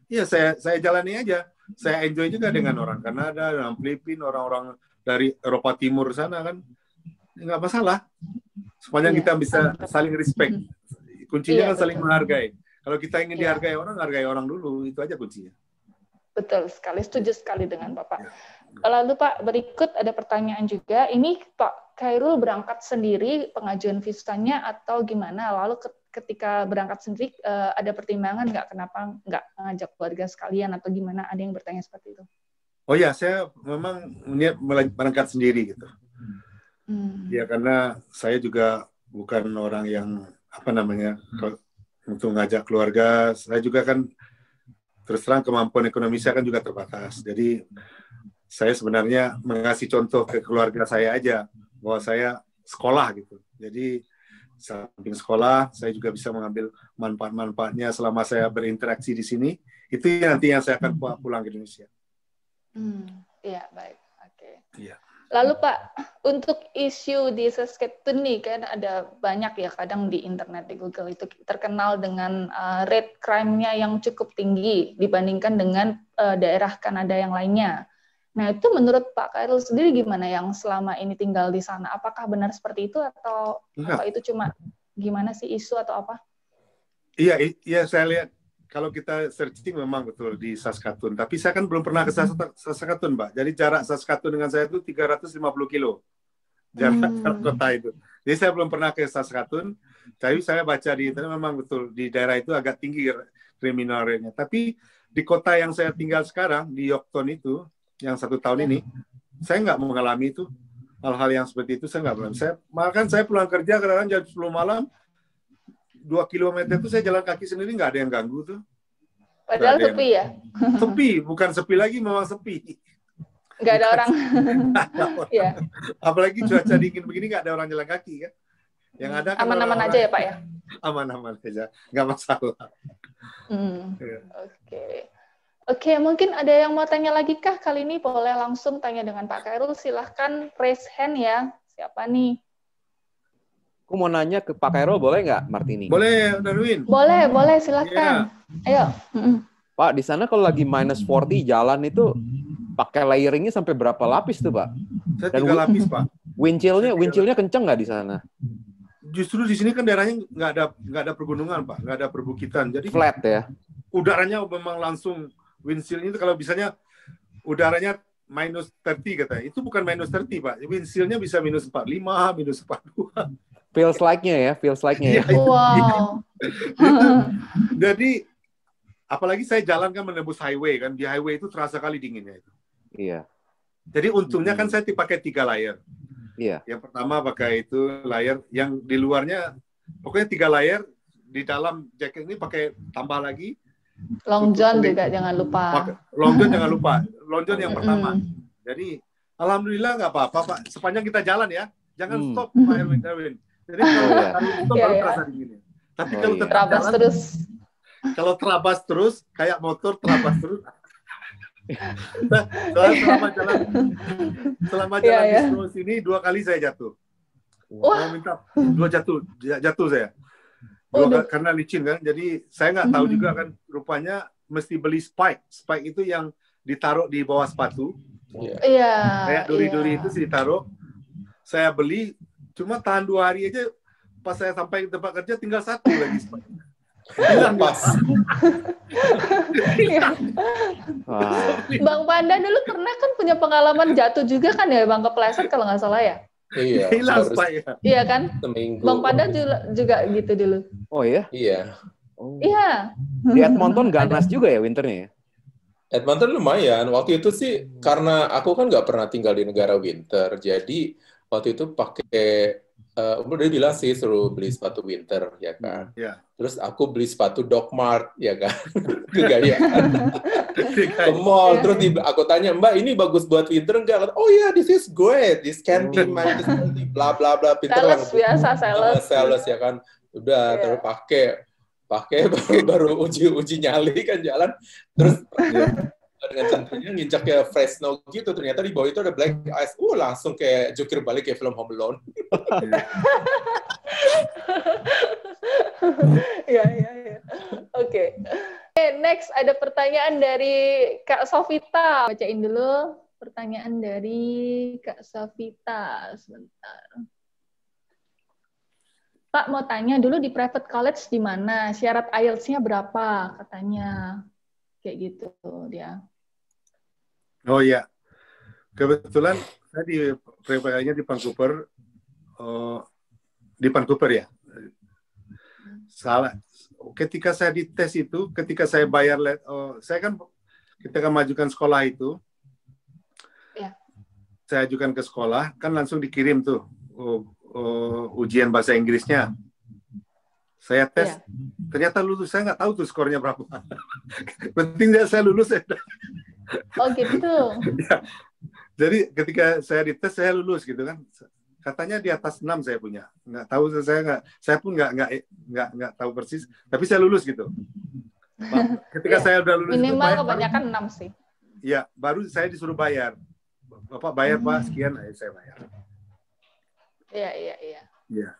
[SPEAKER 1] Ya saya jalani aja. Saya enjoy juga dengan orang Kanada, orang Filipina, orang-orang dari Eropa Timur sana kan, nggak masalah. Sepanjang kita bisa saling respect. Kuncinya kan saling menghargai. Kalau kita ingin dihargai orang, hargai orang dulu. Itu aja kuncinya.
[SPEAKER 3] Betul sekali, setuju sekali dengan Bapak. Lalu Pak, berikut ada pertanyaan juga. Ini Pak Khairul berangkat sendiri pengajuan visanya atau gimana? Lalu ketika berangkat sendiri ada pertimbangan nggak kenapa nggak ngajak keluarga sekalian atau gimana? Ada yang bertanya seperti itu.
[SPEAKER 1] Oh ya, saya memang niat berangkat sendiri gitu. Ya karena saya juga bukan orang yang untuk ngajak keluarga. Saya juga kan terus terang kemampuan ekonomi saya kan juga terbatas. Jadi saya sebenarnya mengasih contoh ke keluarga saya aja bahwa saya sekolah gitu. Jadi samping sekolah, saya juga bisa mengambil manfaat-manfaatnya selama saya berinteraksi di sini. Itu nanti yang saya akan pulang ke Indonesia.
[SPEAKER 3] Iya, baik. Oke.
[SPEAKER 1] Iya.
[SPEAKER 3] Lalu Pak, untuk isu di Saskatoon nih kan ada banyak ya kadang di internet, di Google itu terkenal dengan rate crime-nya yang cukup tinggi dibandingkan dengan daerah Kanada yang lainnya. Nah itu menurut Pak Khairul sendiri gimana yang selama ini tinggal di sana? Apakah benar seperti itu atau apa itu cuma gimana sih isu atau apa?
[SPEAKER 1] Iya saya lihat kalau kita searching memang betul di Saskatoon. Tapi saya kan belum pernah ke Saskatoon, Mbak. Jadi jarak Saskatoon dengan saya itu 350 kilo. Jarak kota itu. Jadi saya belum pernah ke Saskatoon. Tapi saya baca di internet memang betul di daerah itu agak tinggi kriminal rate-nya. Tapi di kota yang saya tinggal sekarang, di Yorkton itu, yang 1 tahun ini, saya nggak mengalami itu. Hal-hal yang seperti itu saya nggak mengalami. Bahkan saya pulang kerja kadang-kadang jam 10 malam, 2 kilometer itu saya jalan kaki sendiri, nggak ada yang ganggu tuh.
[SPEAKER 3] Padahal sepi ya?
[SPEAKER 1] Sepi, bukan sepi lagi, memang sepi.
[SPEAKER 3] Nggak ada orang.
[SPEAKER 1] Ya. Apalagi cuaca dingin begini nggak ada orang jalan kaki kan? Yang ada kan
[SPEAKER 3] aman-aman aja ya Pak ya?
[SPEAKER 1] Aman-aman aja, nggak masalah.
[SPEAKER 3] Oke, mungkin ada yang mau tanya lagi kah? Kali ini boleh langsung tanya dengan Pak Khairul. Silahkan raise hand ya. Siapa nih?
[SPEAKER 4] Aku mau nanya ke Pak Khairul, boleh nggak, Martini?
[SPEAKER 1] Boleh, Darwin.
[SPEAKER 3] Boleh, silakan. Ayo.
[SPEAKER 4] Pak, di sana kalau lagi -40 jalan itu pakai layering-nya sampai berapa lapis tuh, Pak?
[SPEAKER 1] Saya 3 lapis, Pak.
[SPEAKER 4] Windchill-nya kenceng nggak di sana?
[SPEAKER 1] Justru di sini kan daerahnya nggak ada pergunungan, Pak, nggak ada perbukitan. Jadi
[SPEAKER 4] flat ya.
[SPEAKER 1] Udaranya memang langsung windshield itu kalau misalnya udaranya -30 katanya. Itu bukan -30, Pak. Windshield-nya bisa -45, -42.
[SPEAKER 4] Feels like-nya ya.
[SPEAKER 3] Wow.
[SPEAKER 1] Jadi apalagi saya jalan kan menembus highway kan, di highway itu terasa kali dinginnya itu.
[SPEAKER 4] Iya.
[SPEAKER 1] Jadi untungnya kan saya pakai 3 layer.
[SPEAKER 4] Iya.
[SPEAKER 1] Yang pertama pakai itu layer, yang di luarnya pokoknya 3 layer, di dalam jaket ini pakai tambah lagi.
[SPEAKER 3] Long john juga jangan lupa.
[SPEAKER 1] Long john jangan lupa. Long john yang pertama. Jadi Alhamdulillah nggak apa-apa, Pak. Sepanjang kita jalan ya. Jangan stop, Pak Erwin. Jadi kalau stop baru terasa dinginnya. Tapi kalau tetap
[SPEAKER 3] terabas
[SPEAKER 1] jalan,
[SPEAKER 3] terus.
[SPEAKER 1] kalau terabas terus, kayak motor terabas terus. Selama jalan di Sulawesi sini 2 kali saya jatuh. Mau minta 2 jatuh saya. Karena licin kan. Jadi saya nggak tahu juga kan. Rupanya mesti beli spike. Spike itu yang ditaruh di bawah sepatu.
[SPEAKER 3] Iya.
[SPEAKER 1] Kayak duri-duri itu sih ditaruh. Saya beli, cuma tahan 2 hari aja. Pas saya sampai ke tempat kerja tinggal 1 lagi spike. Hilang pas.
[SPEAKER 3] Bang Panda dulu pernah kan punya pengalaman jatuh juga kan ya, Bang, kepleset kalau nggak salah ya?
[SPEAKER 5] Iya.
[SPEAKER 1] Hilang spike.
[SPEAKER 3] Iya kan?
[SPEAKER 5] Seminggu.
[SPEAKER 3] Bang Panda juga gitu dulu.
[SPEAKER 4] Oh iya?
[SPEAKER 5] Iya.
[SPEAKER 3] Iya.
[SPEAKER 4] Di Edmonton ganas juga ya winternya ya?
[SPEAKER 5] Edmonton lumayan. Waktu itu sih karena aku kan nggak pernah tinggal di negara winter, jadi waktu itu pakai udah bilang sih suruh beli sepatu winter ya kan.
[SPEAKER 1] Yeah.
[SPEAKER 5] Terus aku beli sepatu Doc Mart ya kan. Kegayaan. Ke mall terus aku tanya, "Mbak, ini bagus buat winter enggak?" Oh iya, this is great. This can be my bla bla bla.
[SPEAKER 3] Sales biasa
[SPEAKER 5] sales ya kan. Udah terus pakai baru uji nyali kan jalan terus dengan centernya nginjaknya Fresno gitu, ternyata di bawah itu ada black ice. Langsung kayak jukir balik kayak film Home Alone.
[SPEAKER 3] Iya. Oke, next ada pertanyaan dari Kak Sofita. Bacain dulu pertanyaan dari Kak Sofita. Sebentar. Pak, mau tanya dulu di private college di mana? Syarat IELTS-nya berapa katanya? Kayak gitu dia.
[SPEAKER 1] Oh iya. Kebetulan saya di private-nya di Vancouver. Di Vancouver ya. Salah. Ketika saya dites itu, ketika saya bayar, saya kan ketika majukan sekolah itu, saya ajukan ke sekolah, kan langsung dikirim tuh ujian bahasa Inggrisnya. Saya tes, ternyata lulus. Saya nggak tahu tuh skornya berapa. Penting saya lulus.
[SPEAKER 3] Oh gitu.
[SPEAKER 1] Ya. Jadi ketika saya dites, saya lulus gitu kan. Katanya di atas 6 saya punya. Nggak tahu, saya pun nggak tahu persis. Tapi saya lulus gitu. Ketika saya udah lulus
[SPEAKER 3] minimal
[SPEAKER 1] itu,
[SPEAKER 3] kebanyakan 6 sih.
[SPEAKER 1] Ya, baru saya disuruh bayar. Bapak bayar Pak sekian, saya bayar.
[SPEAKER 3] Iya.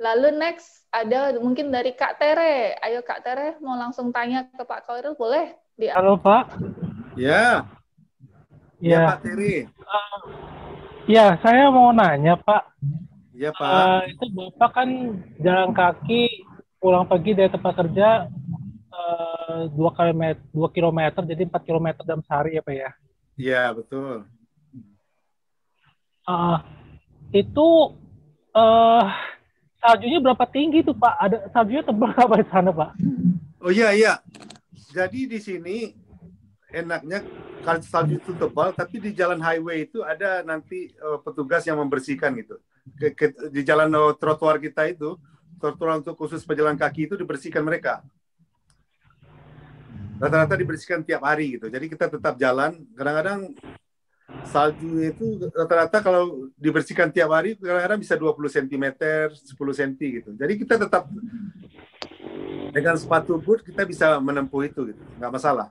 [SPEAKER 3] Lalu next ada mungkin dari Kak Tere. Ayo Kak Tere mau langsung tanya ke Pak Khairul, boleh?
[SPEAKER 6] Halo Pak.
[SPEAKER 1] Ya. Ya Pak Tere.
[SPEAKER 6] Ya, saya mau nanya Pak.
[SPEAKER 1] Ya Pak.
[SPEAKER 6] Itu Bapak kan jalan kaki pulang pergi dari tempat kerja 2 kilometer, jadi 4 kilometer dalam sehari ya Pak ya?
[SPEAKER 1] Iya, betul.
[SPEAKER 6] Itu saljunya berapa tinggi tuh Pak? Ada saljunya tebal apa di sana Pak?
[SPEAKER 1] Oh iya. Jadi di sini enaknya kalau salju itu tebal, tapi di jalan highway itu ada nanti petugas yang membersihkan gitu. Di jalan trotoar kita itu, trotoar untuk khusus pejalan kaki itu dibersihkan mereka. Rata-rata dibersihkan tiap hari gitu. Jadi kita tetap jalan. Kadang-kadang salju itu rata-rata kalau dibersihkan tiap hari kadang-kadang bisa 20 cm, 10 cm gitu. Jadi kita tetap dengan sepatu boot kita bisa menempuh itu gitu. Nggak masalah.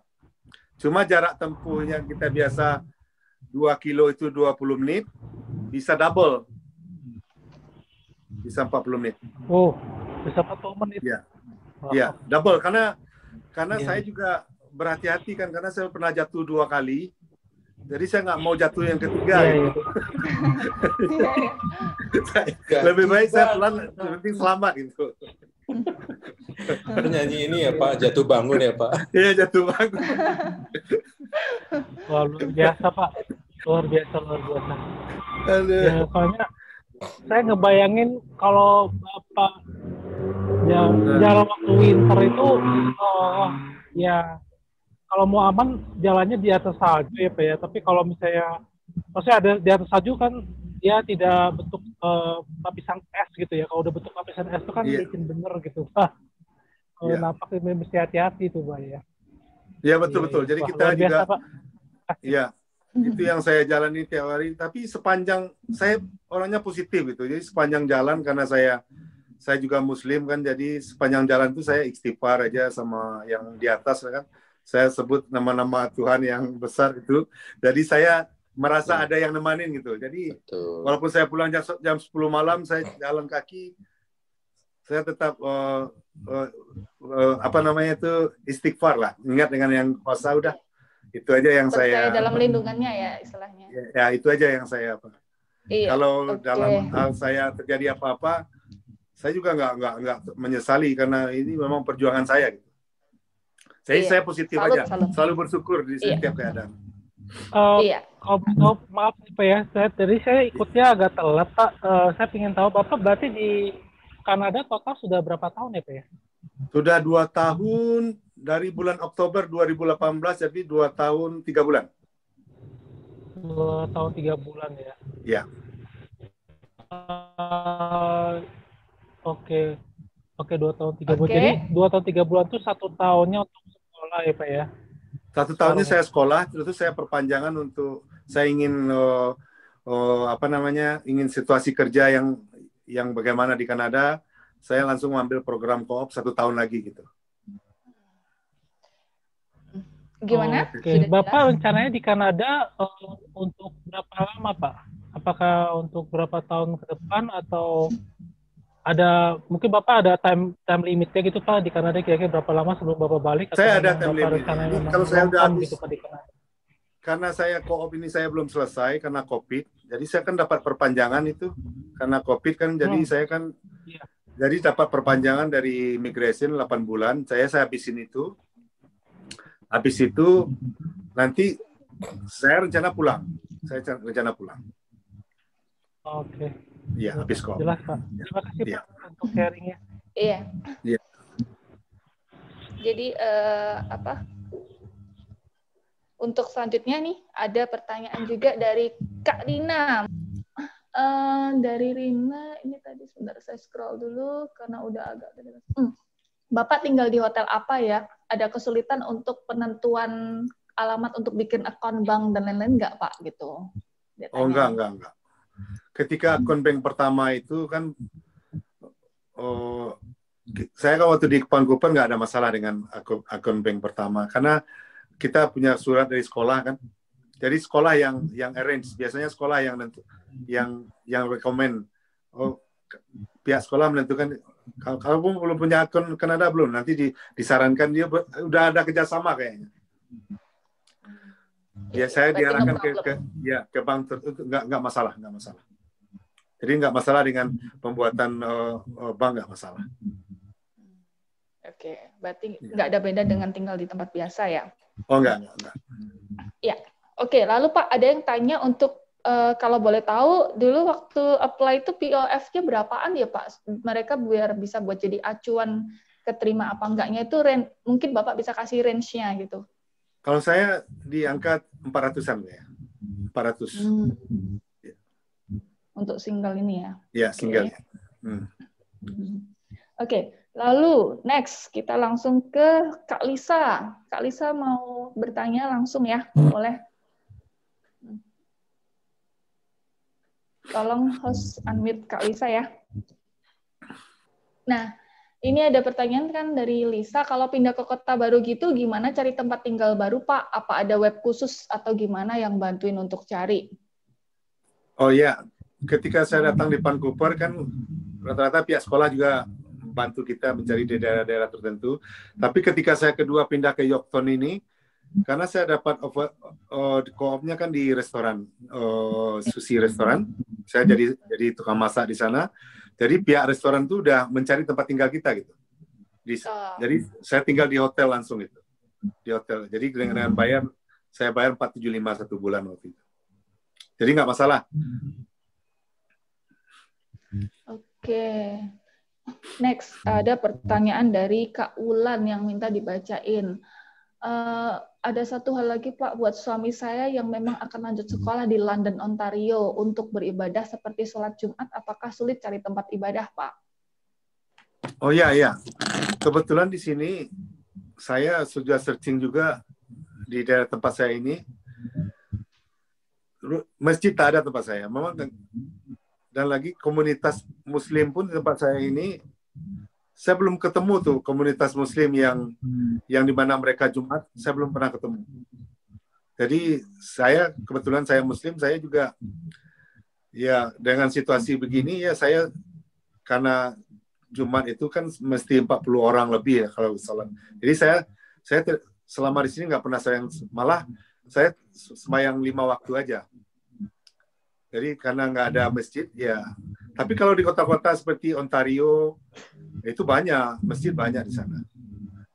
[SPEAKER 1] Cuma jarak tempuh yang kita biasa 2 kilo itu 20 menit, bisa double. Bisa 40 menit.
[SPEAKER 6] Oh, bisa 40 menit.
[SPEAKER 1] Iya, double. Karena saya juga berhati-hati kan, karena saya pernah jatuh 2 kali. Jadi saya nggak mau jatuh yang ketiga. Gitu. Lebih baik saya pelan, penting selamat gitu.
[SPEAKER 5] Nyanyi ini ya Pak, jatuh bangun ya Pak.
[SPEAKER 1] Iya, jatuh bangun.
[SPEAKER 6] Wah, luar biasa Pak. Luar biasa. Ya, soalnya saya ngebayangin kalau Bapak jalan waktu winter itu ya kalau mau aman jalannya di atas salju ya Pak ya. Tapi kalau misalnya maksudnya ada di atas salju kan dia tidak bentuk lapisan es gitu ya. Kalau udah bentuk lapisan es itu kan licin bener gitu. Kalau napak mesti hati-hati tuh Pak ya.
[SPEAKER 1] Iya betul. Jadi kita juga
[SPEAKER 6] Pak.
[SPEAKER 1] Iya. Itu yang saya jalani tiap hari. Tapi sepanjang saya orangnya positif gitu. Jadi sepanjang jalan karena saya juga Muslim kan. Jadi sepanjang jalan itu saya istighfar aja sama yang di atas kan. Saya sebut nama-nama Tuhan yang besar itu. Jadi saya merasa ada yang nemanin gitu. Jadi walaupun saya pulang jam 10 malam, saya jalan kaki, saya tetap istighfar lah. Ingat dengan yang kuasa udah. Itu aja yang
[SPEAKER 3] percaya
[SPEAKER 1] saya
[SPEAKER 3] dalam lindungannya ya istilahnya.
[SPEAKER 1] Ya itu aja yang saya
[SPEAKER 3] Iya,
[SPEAKER 1] kalau dalam hal saya terjadi apa-apa, saya juga nggak menyesali karena ini memang perjuangan saya gitu. Jadi saya positif aja, selalu bersyukur di setiap keadaan.
[SPEAKER 3] Iya.
[SPEAKER 6] Oh, maaf Pak ya, saya ikutnya agak telat Pak. Saya ingin tahu Bapak berarti di Kanada total sudah berapa tahun ya Pak ya?
[SPEAKER 1] Sudah 2 tahun dari bulan Oktober 2018, jadi 2 tahun 3 bulan.
[SPEAKER 6] 2 tahun 3 bulan ya?
[SPEAKER 1] Iya.
[SPEAKER 6] Oke, 2 tahun 3 bulan. Jadi 2 tahun 3 bulan itu 1 tahunnya untuk sekolah ya Pak ya?
[SPEAKER 1] 1 tahunnya saya sekolah, terus saya perpanjangan untuk saya ingin ingin situasi kerja yang bagaimana di Kanada. Saya langsung mengambil program co-op 1 tahun lagi gitu.
[SPEAKER 3] Gimana?
[SPEAKER 6] Oke. Bapak rencananya di Kanada untuk berapa lama Pak? Apakah untuk berapa tahun ke depan atau mungkin Bapak ada time limitnya gitu Pak di Kanada, kira-kira berapa lama sebelum Bapak balik?
[SPEAKER 1] Saya ada time limit. Kalau saya udah habis
[SPEAKER 6] gitu, Pak, di Kanada.
[SPEAKER 1] Karena saya co-op ini saya belum selesai karena COVID. Jadi saya kan dapat perpanjangan itu karena COVID kan. Jadi saya kan jadi dapat perpanjangan dari immigration 8 bulan. Saya habisin itu. Habis itu nanti saya rencana pulang.
[SPEAKER 6] Oke.
[SPEAKER 1] Iya, habis kok.
[SPEAKER 6] Jelas Pak. Terima kasih Pak untuk sharingnya.
[SPEAKER 3] Iya.
[SPEAKER 1] Iya.
[SPEAKER 3] Jadi untuk selanjutnya nih ada pertanyaan juga dari Kak Rina. Dari Rina ini tadi sebentar saya scroll dulu karena udah agak Bapak tinggal di hotel apa ya? Ada kesulitan untuk penentuan alamat untuk bikin akun bank dan lain-lain nggak Pak gitu?
[SPEAKER 1] Oh enggak. Ketika akun bank pertama itu kan saya kan waktu di Vancouver nggak ada masalah dengan akun bank pertama karena kita punya surat dari sekolah kan. Jadi sekolah yang arrange, biasanya sekolah yang rekomend. Pihak sekolah menentukan kalau belum punya akun Kanada belum, nanti disarankan dia udah ada kerjasama kayaknya. Ya saya diarahkan ke bank tertentu, nggak masalah. Jadi nggak masalah dengan pembuatan bank, nggak masalah.
[SPEAKER 3] Oke, berarti nggak ada beda dengan tinggal di tempat biasa ya?
[SPEAKER 1] Oh enggak.
[SPEAKER 3] Ya, oke. Lalu Pak ada yang tanya untuk kalau boleh tahu dulu waktu apply itu POF-nya berapaan ya Pak? Mereka biar bisa buat jadi acuan keterima apa enggaknya itu mungkin Bapak bisa kasih range-nya gitu.
[SPEAKER 1] Kalau saya di angka 400-an ya. 400. Ya.
[SPEAKER 3] Untuk single ini ya?
[SPEAKER 1] Ya, single.
[SPEAKER 3] Oke. Lalu next kita langsung ke Kak Lisa. Kak Lisa mau bertanya langsung ya, boleh? Tolong host unmute Kak Lisa ya. Nah, ini ada pertanyaan kan dari Lisa, kalau pindah ke kota baru gitu, gimana cari tempat tinggal baru Pak? Apa ada web khusus atau gimana yang bantuin untuk cari?
[SPEAKER 1] Oh ya, ketika saya datang di Vancouver kan rata-rata pihak sekolah juga bantu kita mencari di daerah-daerah tertentu. Tapi ketika saya kedua pindah ke Yorkton ini, karena saya dapat co-op-nya kan di restoran, sushi restoran. Saya jadi tukang masak di sana. Jadi pihak restoran itu udah mencari tempat tinggal kita gitu. Jadi saya tinggal di hotel langsung itu. Di hotel. Jadi dengan saya bayar 475 1 bulan waktu itu. Jadi nggak masalah.
[SPEAKER 3] Oke. Next, ada pertanyaan dari Kak Ulan yang minta dibacain. Ada satu hal lagi Pak, buat suami saya yang memang akan lanjut sekolah di London, Ontario untuk beribadah seperti sholat Jumat, apakah sulit cari tempat ibadah Pak?
[SPEAKER 1] Oh iya. Kebetulan di sini saya sudah searching juga di daerah tempat saya ini. masjid tak ada tempat saya. Memang, dan lagi komunitas Muslim pun di tempat saya ini, saya belum ketemu tuh komunitas Muslim yang di mana mereka Jumat, saya belum pernah ketemu. Jadi saya kebetulan saya Muslim, saya juga ya dengan situasi begini ya saya karena Jumat itu kan mesti 40 orang lebih ya kalau salat. Jadi saya selama di sini nggak pernah malah saya sembahyang 5 waktu aja. Jadi karena nggak ada masjid ya. Tapi kalau di kota-kota seperti Ontario itu banyak masjid, banyak di sana.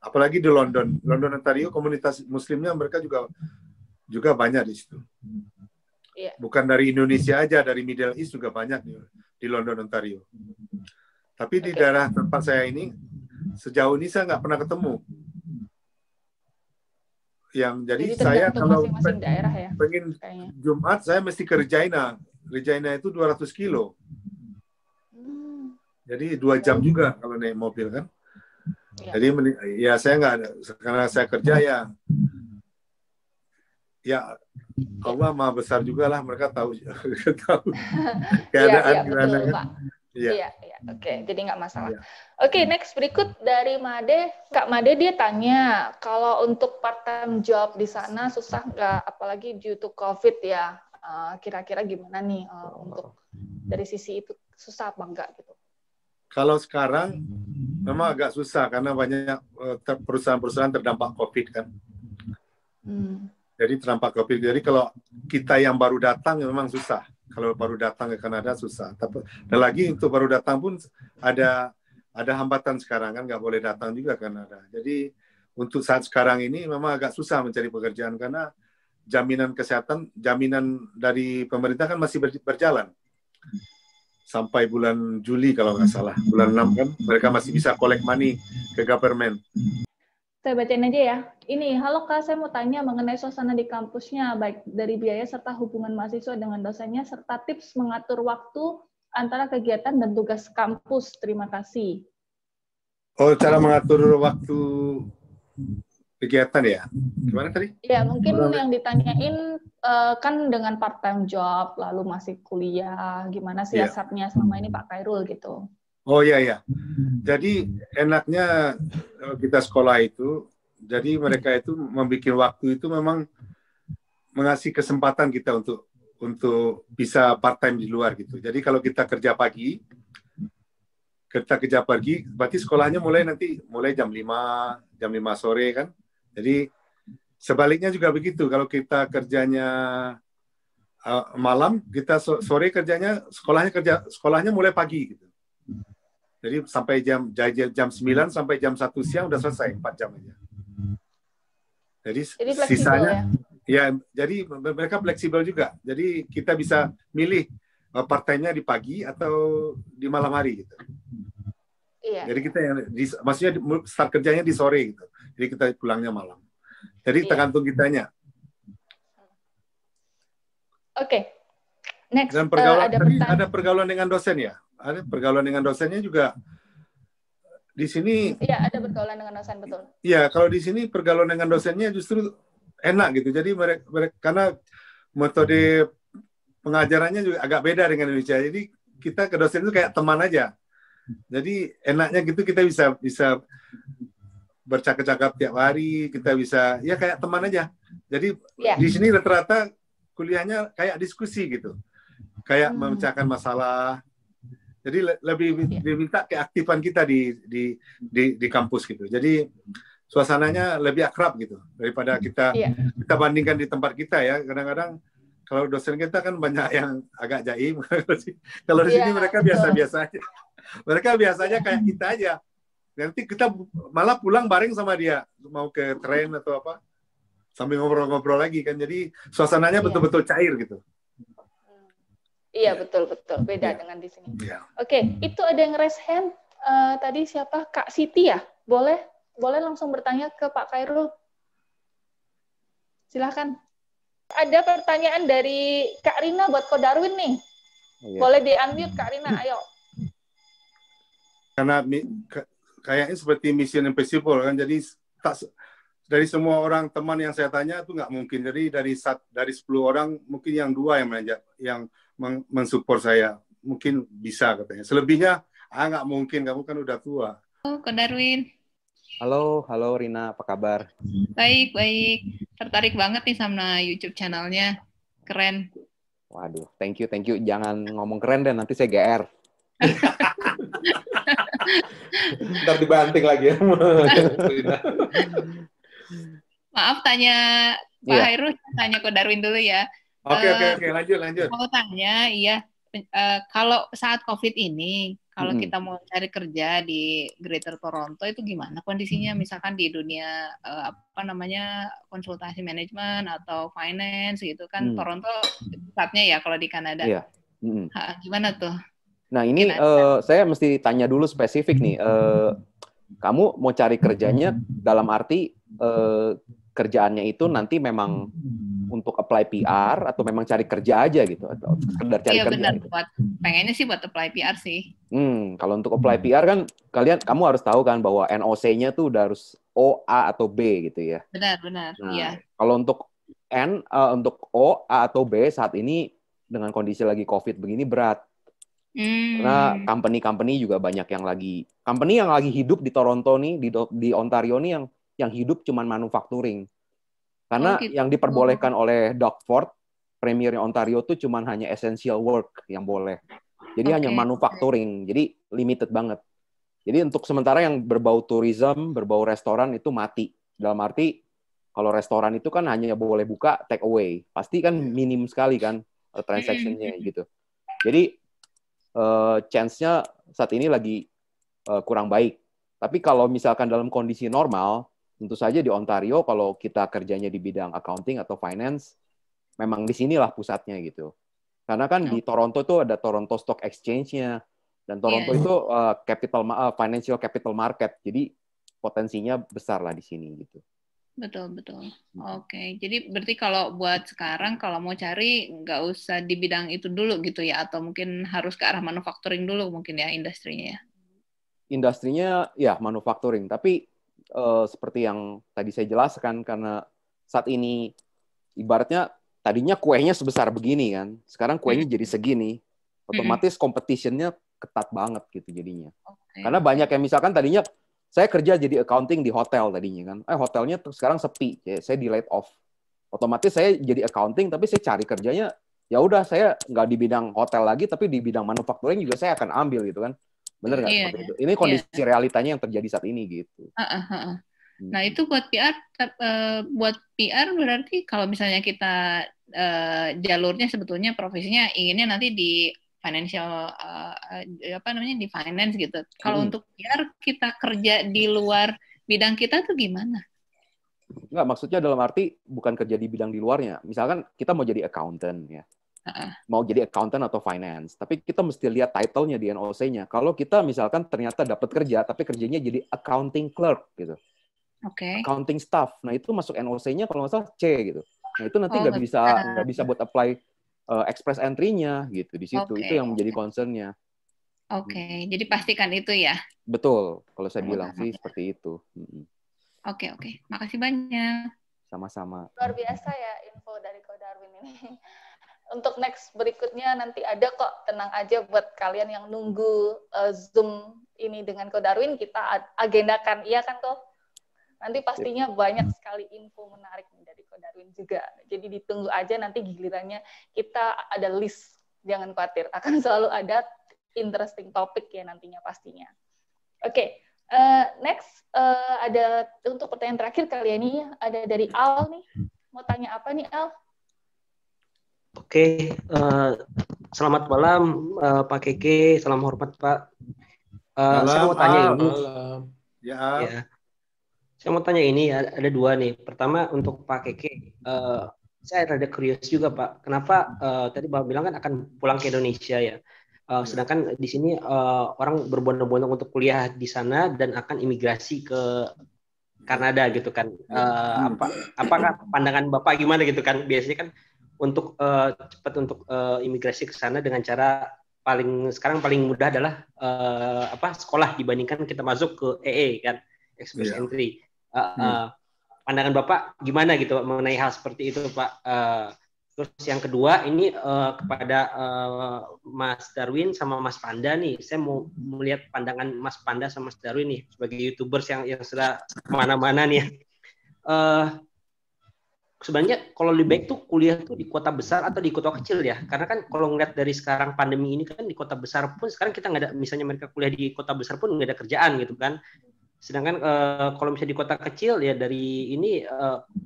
[SPEAKER 1] Apalagi di London, Ontario komunitas Muslimnya mereka juga banyak di situ. Bukan dari Indonesia aja, dari Middle East juga banyak di London, Ontario. Tapi di daerah tempat saya ini, sejauh ini saya nggak pernah ketemu. Jadi saya kalau
[SPEAKER 3] daerah ya,
[SPEAKER 1] pengen Jumat, saya mesti ke Regina. Regina itu 200 kilo. Jadi 2 jam juga kalau naik mobil kan. Jadi ya saya nggak ada, karena saya kerja ya Allah Maha Besar juga lah, mereka tahu keadaan gimana kan.
[SPEAKER 3] Iya. Oke, jadi nggak masalah. Oke, next berikut dari Made. Kak Made dia tanya, kalau untuk part-time job di sana susah nggak? Apalagi due to COVID ya. Kira-kira gimana nih untuk dari sisi itu susah apa enggak gitu?
[SPEAKER 1] Kalau sekarang memang agak susah karena banyak perusahaan-perusahaan terdampak COVID kan. Jadi terdampak COVID. Jadi kalau kita yang baru datang memang susah. Kalau baru datang ke Kanada susah. Dan lagi untuk baru datang pun ada hambatan sekarang kan, nggak boleh datang juga ke Kanada. Jadi untuk saat sekarang ini memang agak susah mencari pekerjaan karena jaminan kesehatan, jaminan dari pemerintah kan masih berjalan sampai bulan Juli kalau nggak salah. Bulan 6 kan mereka masih bisa collect money ke government.
[SPEAKER 3] Saya bacain aja ya. Ini, halo Kak, saya mau tanya mengenai suasana di kampusnya, baik dari biaya serta hubungan mahasiswa dengan dosennya, serta tips mengatur waktu antara kegiatan dan tugas kampus. Terima kasih.
[SPEAKER 1] Oh, cara mengatur waktu kegiatan ya? Gimana tadi?
[SPEAKER 3] Ya, mungkin yang ditanyain kan dengan part-time job, lalu masih kuliah, gimana siasatnya selama ini Pak Khairul gitu.
[SPEAKER 1] Oh iya. Jadi enaknya kita sekolah itu, jadi mereka itu membuat waktu itu memang mengasih kesempatan kita untuk bisa part time di luar gitu. Jadi kalau kita kerja pagi, berarti sekolahnya mulai jam 5 sore kan. Jadi sebaliknya juga begitu. Kalau kita kerjanya malam, kita sore sekolahnya mulai pagi gitu. Jadi sampai jam 9 sampai jam 1 siang udah selesai, 4 jam aja. Jadi sisanya ya jadi mereka fleksibel juga. Jadi kita bisa milih part-time-nya di pagi atau di malam hari gitu.
[SPEAKER 3] Iya.
[SPEAKER 1] Jadi kita maksudnya start kerjanya di sore gitu. Jadi kita pulangnya malam. Jadi tergantung kitanya.
[SPEAKER 3] Oke. Next.
[SPEAKER 1] Dan ada pergaulan dengan dosen ya. Ada pergaulan dengan dosennya juga di sini.
[SPEAKER 3] Iya, ada pergaulan dengan dosen, betul.
[SPEAKER 1] Iya, kalau di sini pergaulan dengan dosennya justru enak gitu. Jadi mereka karena metode pengajarannya juga agak beda dengan Indonesia. Jadi kita ke dosen itu kayak teman aja. Jadi enaknya gitu kita bisa bercakap-cakap tiap hari, kita bisa ya kayak teman aja. Jadi di sini rata-rata kuliahnya kayak diskusi gitu. Kayak memecahkan masalah. Jadi lebih diminta keaktifan kita di kampus gitu. Jadi suasananya lebih akrab gitu daripada kita bandingkan di tempat kita ya. Kadang-kadang kalau dosen kita kan banyak yang agak jaim. Kalau di sini mereka biasa-biasa aja. Mereka biasanya kayak kita aja. Nanti kita malah pulang bareng sama dia, mau ke tren atau apa, sambil ngobrol-ngobrol lagi kan. Jadi suasananya betul-betul cair gitu.
[SPEAKER 3] Iya, betul. Beda dengan di sini. Oke, itu ada yang raise hand. Tadi siapa? Kak Siti ya? Boleh langsung bertanya ke Pak Khairul. Silahkan. Ada pertanyaan dari Kak Rina buat Ko Darwin nih. Boleh di-unmute Kak Rina, ayo.
[SPEAKER 1] Karena kayaknya seperti Mission Impossible kan, jadi dari semua orang teman yang saya tanya itu nggak mungkin. Jadi dari 10 orang mungkin yang 2 yang mensupport saya. Mungkin bisa katanya. Selebihnya nggak mungkin, kamu kan udah tua.
[SPEAKER 2] Ko Darwin.
[SPEAKER 4] Halo Rina, apa kabar?
[SPEAKER 2] Baik. Tertarik banget nih sama YouTube channelnya. Keren.
[SPEAKER 4] Waduh, thank you. Jangan ngomong keren deh, nanti saya GR.
[SPEAKER 5] Ntar dibanting lagi ya.
[SPEAKER 2] Maaf, tanya Pak Hairul, tanya Ko Darwin dulu ya.
[SPEAKER 1] Oke, lanjut.
[SPEAKER 2] Mau tanya, kalau saat COVID ini, kalau kita mau cari kerja di Greater Toronto itu gimana kondisinya? Misalkan di dunia konsultasi manajemen atau finance gitu kan, Toronto pusatnya ya kalau di Kanada.
[SPEAKER 4] Iya.
[SPEAKER 2] Gimana tuh?
[SPEAKER 4] Nah ini saya mesti tanya dulu spesifik nih. Kamu mau cari kerjanya dalam arti kerjaannya itu nanti memang untuk apply PR atau memang cari kerja aja gitu, atau sekedar cari kerja?
[SPEAKER 2] Iya benar,
[SPEAKER 4] gitu?
[SPEAKER 2] Pengennya sih buat apply PR sih.
[SPEAKER 4] Kalau untuk apply PR kan kamu harus tahu kan bahwa NOC-nya tuh udah harus O, A atau B gitu ya.
[SPEAKER 2] Benar, iya.
[SPEAKER 4] Kalau untuk untuk O, A atau B saat ini dengan kondisi lagi COVID begini berat. Karena company juga banyak yang lagi hidup di Toronto nih, di Ontario nih yang hidup cuman manufacturing. Karena yang diperbolehkan oleh Doug Ford, Premiernya Ontario tuh cuman hanya essential work yang boleh. Jadi hanya manufacturing, jadi limited banget. Jadi untuk sementara yang berbau tourism, berbau restoran itu mati. Dalam arti kalau restoran itu kan hanya boleh buka take away, pasti kan minim sekali kan transaction-nya gitu. Jadi chance-nya saat ini lagi kurang baik. Tapi kalau misalkan dalam kondisi normal, tentu saja di Ontario kalau kita kerjanya di bidang accounting atau finance, memang di sinilah pusatnya gitu. Karena kan di Toronto itu ada Toronto Stock Exchange-nya, dan Toronto itu financial capital market, jadi potensinya besar lah di sini gitu.
[SPEAKER 2] Betul. Oke. Jadi berarti kalau buat sekarang kalau mau cari nggak usah di bidang itu dulu gitu ya, atau mungkin harus ke arah manufacturing dulu mungkin ya industrinya ya.
[SPEAKER 4] Industrinya ya manufacturing, tapi seperti yang tadi saya jelaskan, karena saat ini ibaratnya tadinya kuenya sebesar begini kan, sekarang kuenya jadi segini, otomatis competition-nya ketat banget gitu jadinya. Karena banyak yang misalkan tadinya saya kerja jadi accounting di hotel tadinya kan, hotelnya sekarang sepi, saya di laid off. Otomatis saya jadi accounting, tapi saya cari kerjanya ya udah saya nggak di bidang hotel lagi, tapi di bidang manufacturing juga saya akan ambil gitu kan. Bener nggak seperti itu? Ini kondisi realitanya yang terjadi saat ini gitu.
[SPEAKER 2] Nah itu buat PR berarti kalau misalnya kita jalurnya sebetulnya profesinya inginnya nanti di financial di finance gitu. Kalau untuk PR kita kerja di luar bidang kita tuh gimana?
[SPEAKER 4] Enggak, maksudnya dalam arti bukan kerja di bidang di luarnya. Misalkan kita mau jadi accountant ya. Mau jadi accountant atau finance, tapi kita mesti lihat title-nya di NOC-nya. Kalau kita misalkan ternyata dapat kerja, tapi kerjanya jadi accounting clerk gitu, accounting staff, nah itu masuk NOC-nya kalau nggak salah C gitu. Nah itu nanti nggak bisa buat apply express entry-nya gitu di situ. Itu yang menjadi concern-nya.
[SPEAKER 2] Jadi pastikan itu ya.
[SPEAKER 4] Betul, kalau saya bilang sih seperti itu.
[SPEAKER 2] Oke, makasih banyak.
[SPEAKER 4] Sama-sama.
[SPEAKER 3] Luar biasa ya info dari Ko Darwin ini. Untuk next berikutnya nanti ada kok, tenang aja buat kalian yang nunggu Zoom ini dengan Ko Darwin, kita agendakan, iya kan Ko? Nanti pastinya banyak sekali info menarik dari Ko Darwin juga. Jadi ditunggu aja nanti gilirannya kita ada list, jangan khawatir, akan selalu ada interesting topik ya nantinya pastinya. Oke. Next ada untuk pertanyaan terakhir kali ini ada dari Al nih. Mau tanya apa nih Al?
[SPEAKER 7] Oke, selamat malam Pak Keke, salam hormat Pak. Saya mau tanya ini. Ya. Saya mau tanya ini ya, ada dua nih. Pertama untuk Pak Keke, saya rada curious juga Pak. Kenapa tadi Bapak bilang kan akan pulang ke Indonesia ya. Sedangkan di sini orang berbondong-bondong untuk kuliah di sana dan akan imigrasi ke Kanada gitu kan. Apakah pandangan Bapak gimana gitu kan? Biasanya kan untuk cepat untuk imigrasi ke sana dengan cara sekarang paling mudah adalah sekolah dibandingkan kita masuk ke EE kan, express entry. pandangan Bapak gimana gitu mengenai hal seperti itu, Pak? Terus yang kedua ini kepada Mas Darwin sama Mas Panda nih, saya mau melihat pandangan Mas Panda sama Mas Darwin nih sebagai YouTubers yang sudah kemana-mana nih. Sebenarnya kalau lebih baik tuh kuliah tuh di kota besar atau di kota kecil ya? Karena kan kalau ngeliat dari sekarang pandemi ini kan di kota besar pun sekarang kita nggak ada, misalnya mereka kuliah di kota besar pun nggak ada kerjaan gitu kan. Sedangkan kalau misalnya di kota kecil ya dari ini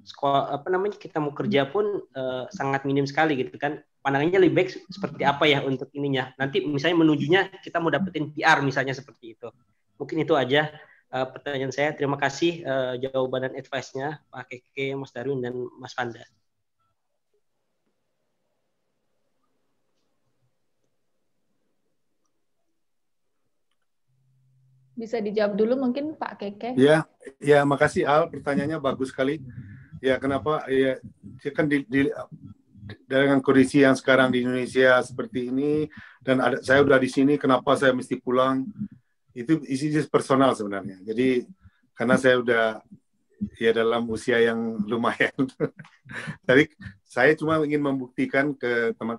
[SPEAKER 7] sekolah kita mau kerja pun sangat minim sekali gitu kan. Pandangannya lebih baik seperti apa ya untuk ininya. Nanti misalnya menujunya kita mau dapetin PR misalnya seperti itu. Mungkin itu aja pertanyaan saya. Terima kasih jawaban dan advice-nya Pak Keke, Mas Darwin dan Mas Panda.
[SPEAKER 3] Bisa dijawab dulu mungkin Pak Keke.
[SPEAKER 1] Ya, makasih Al, pertanyaannya bagus sekali. Ya, kenapa? Ya, kan dengan kondisi yang sekarang di Indonesia seperti ini, dan saya udah di sini, kenapa saya mesti pulang? Itu isi personal sebenarnya. Jadi, karena saya udah ya dalam usia yang lumayan. Jadi, saya cuma ingin membuktikan ke teman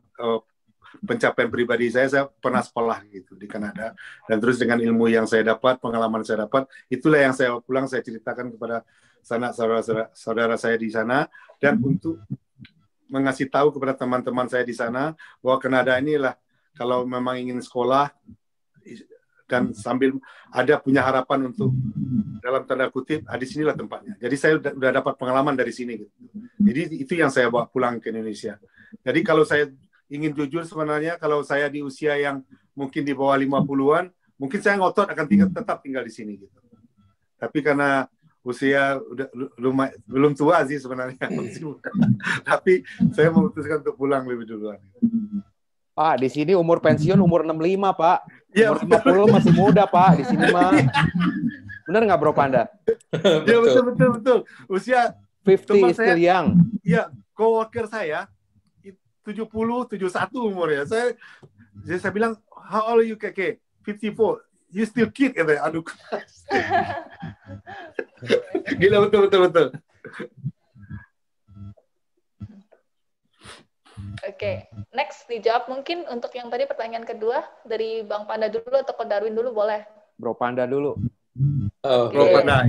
[SPEAKER 1] pencapaian pribadi saya pernah sekolah gitu di Kanada, dan terus dengan ilmu yang saya dapat, pengalaman saya dapat, itulah yang saya pulang saya ceritakan kepada saudara saya di sana, dan untuk mengasih tahu kepada teman-teman saya di sana bahwa Kanada inilah kalau memang ingin sekolah dan sambil ada punya harapan untuk dalam tanda kutip, di sinilah tempatnya. Jadi saya udah dapat pengalaman dari sini gitu. Jadi itu yang saya bawa pulang ke Indonesia. Jadi kalau saya ingin jujur sebenarnya, kalau saya di usia yang mungkin di bawah 50-an, mungkin saya ngotot akan tetap tinggal di sini gitu. Tapi karena usia udah belum tua sih sebenarnya, tapi saya memutuskan untuk pulang lebih duluan.
[SPEAKER 4] Pak, di sini umur pensiun umur 65, Pak. Ya, umur 50 masih muda, Pak, di sini mah. Benar nggak, Bro Panda?
[SPEAKER 1] Ya, betul. Usia
[SPEAKER 4] 50 is still young.
[SPEAKER 1] Iya, coworker saya 71 umur ya. Saya bilang, how old are you, Keke? 54. You still kid, katanya. Aduh. Gila, betul.
[SPEAKER 3] Oke, next dijawab mungkin untuk yang tadi pertanyaan kedua dari Bang Panda dulu atau Ko Darwin dulu boleh?
[SPEAKER 4] Bro Panda dulu.
[SPEAKER 5] Bro Panda.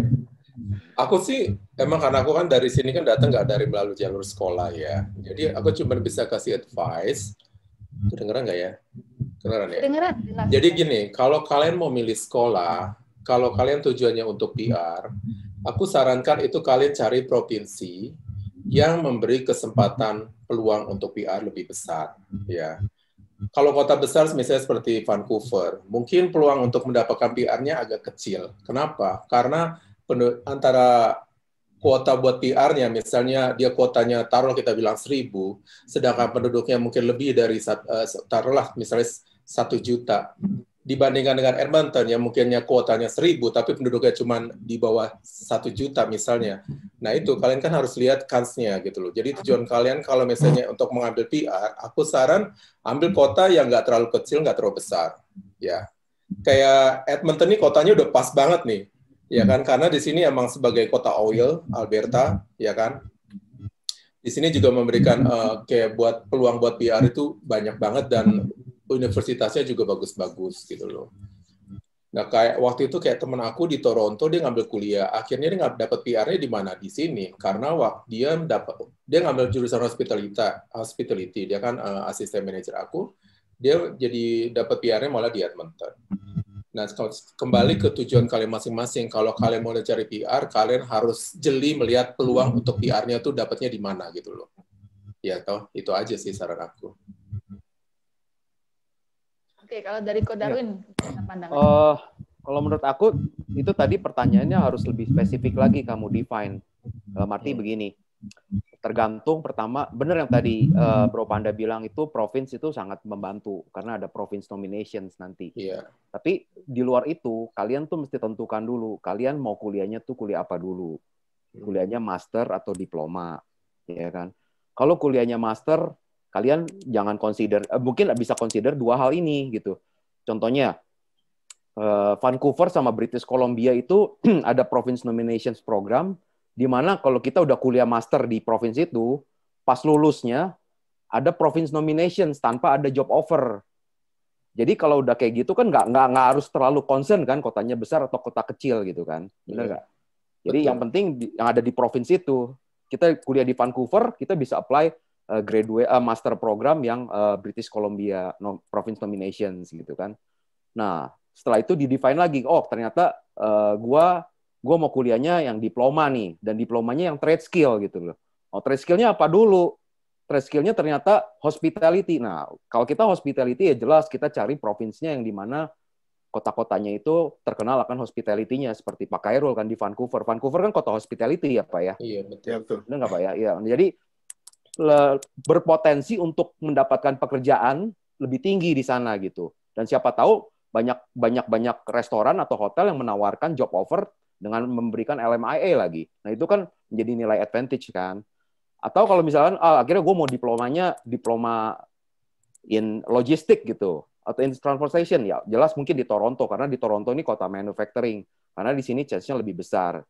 [SPEAKER 5] Aku sih emang karena aku kan dari sini kan datang nggak dari melalui jalur sekolah ya. Jadi aku cuma bisa kasih advice. Kedengeran nggak ya? Kedengeran ya?
[SPEAKER 3] Kedengeran.
[SPEAKER 5] Jadi gini, kalau kalian mau milih sekolah, kalau kalian tujuannya untuk PR, aku sarankan itu kalian cari provinsi yang memberi kesempatan peluang untuk PR lebih besar, ya. Kalau kota besar misalnya seperti Vancouver, mungkin peluang untuk mendapatkan PR-nya agak kecil. Kenapa? Karena antara kuota buat PR-nya, misalnya dia kuotanya taruhlah kita bilang 1.000, sedangkan penduduknya mungkin lebih dari taruhlah misalnya 1 juta. Dibandingkan dengan Edmonton yang mungkinnya kuotanya 1.000 tapi penduduknya cuma di bawah 1 juta misalnya. Nah itu kalian kan harus lihat kansnya gitu loh. Jadi tujuan kalian kalau misalnya untuk mengambil PR, aku saran ambil kota yang nggak terlalu kecil, nggak terlalu besar. Ya, kayak Edmonton ini kotanya udah pas banget nih, ya kan? Karena di sini emang sebagai kota oil, Alberta, ya kan? Di sini juga memberikan kayak buat peluang buat PR itu banyak banget dan universitasnya juga bagus-bagus gitu loh. Nah kayak waktu itu kayak temen aku di Toronto dia ngambil kuliah, akhirnya dia nggak dapat PR-nya di mana, di sini karena dia ngambil jurusan hospitality, dia kan asisten manajer aku, dia jadi dapat PR-nya malah di Edmonton. Nah kembali ke tujuan kalian masing-masing, kalau kalian mau cari PR, kalian harus jeli melihat peluang untuk PR-nya tuh dapatnya di mana gitu loh. Ya toh itu aja sih saran aku.
[SPEAKER 3] Oke, kalau dari Ko Darwin, pandangan.
[SPEAKER 4] Kalau menurut aku, itu tadi pertanyaannya harus lebih spesifik lagi kamu define. Dalam arti begini, tergantung pertama, benar yang tadi Bro Panda bilang itu province itu sangat membantu, karena ada province nominations nanti.
[SPEAKER 5] Yeah.
[SPEAKER 4] Tapi di luar itu, kalian tuh mesti tentukan dulu, kalian mau kuliahnya tuh kuliah apa dulu. Kuliahnya master atau diploma, ya kan? Kalau kuliahnya master, kalian jangan consider, mungkin bisa consider 2 hal ini gitu. Contohnya, Vancouver sama British Columbia itu ada Province Nominations Program Dimana kalau kita udah kuliah master di provinsi itu, pas lulusnya ada province nominations tanpa ada job offer. Jadi kalau udah kayak gitu kan nggak harus terlalu concern kan kotanya besar atau kota kecil gitu kan, benar nggak? Jadi yang penting yang ada di provinsi itu, kita kuliah di Vancouver, kita bisa apply master program yang British Columbia Province Nominations gitu kan. Nah setelah itu di-define lagi, oh ternyata gua mau kuliahnya yang diploma nih, dan diplomanya yang trade skill gitu loh. Oh trade skillnya apa dulu? Trade skill-nya ternyata hospitality. Nah, kalau kita hospitality ya jelas kita cari provinsinya yang di mana kota-kotanya itu terkenal akan hospitality-nya, seperti Pak Khairul kan di Vancouver. Vancouver kan kota hospitality ya Pak ya?
[SPEAKER 5] Iya, betul.
[SPEAKER 4] Benar nggak Pak ya? Iya. Jadi berpotensi untuk mendapatkan pekerjaan lebih tinggi di sana gitu. Dan siapa tahu banyak restoran atau hotel yang menawarkan job offer dengan memberikan LMIA lagi. Nah, itu kan menjadi nilai advantage kan. Atau kalau misalkan akhirnya gue mau diploma in logistik gitu atau in transportation, ya jelas mungkin di Toronto, karena di Toronto ini kota manufacturing, karena di sini chance-nya lebih besar.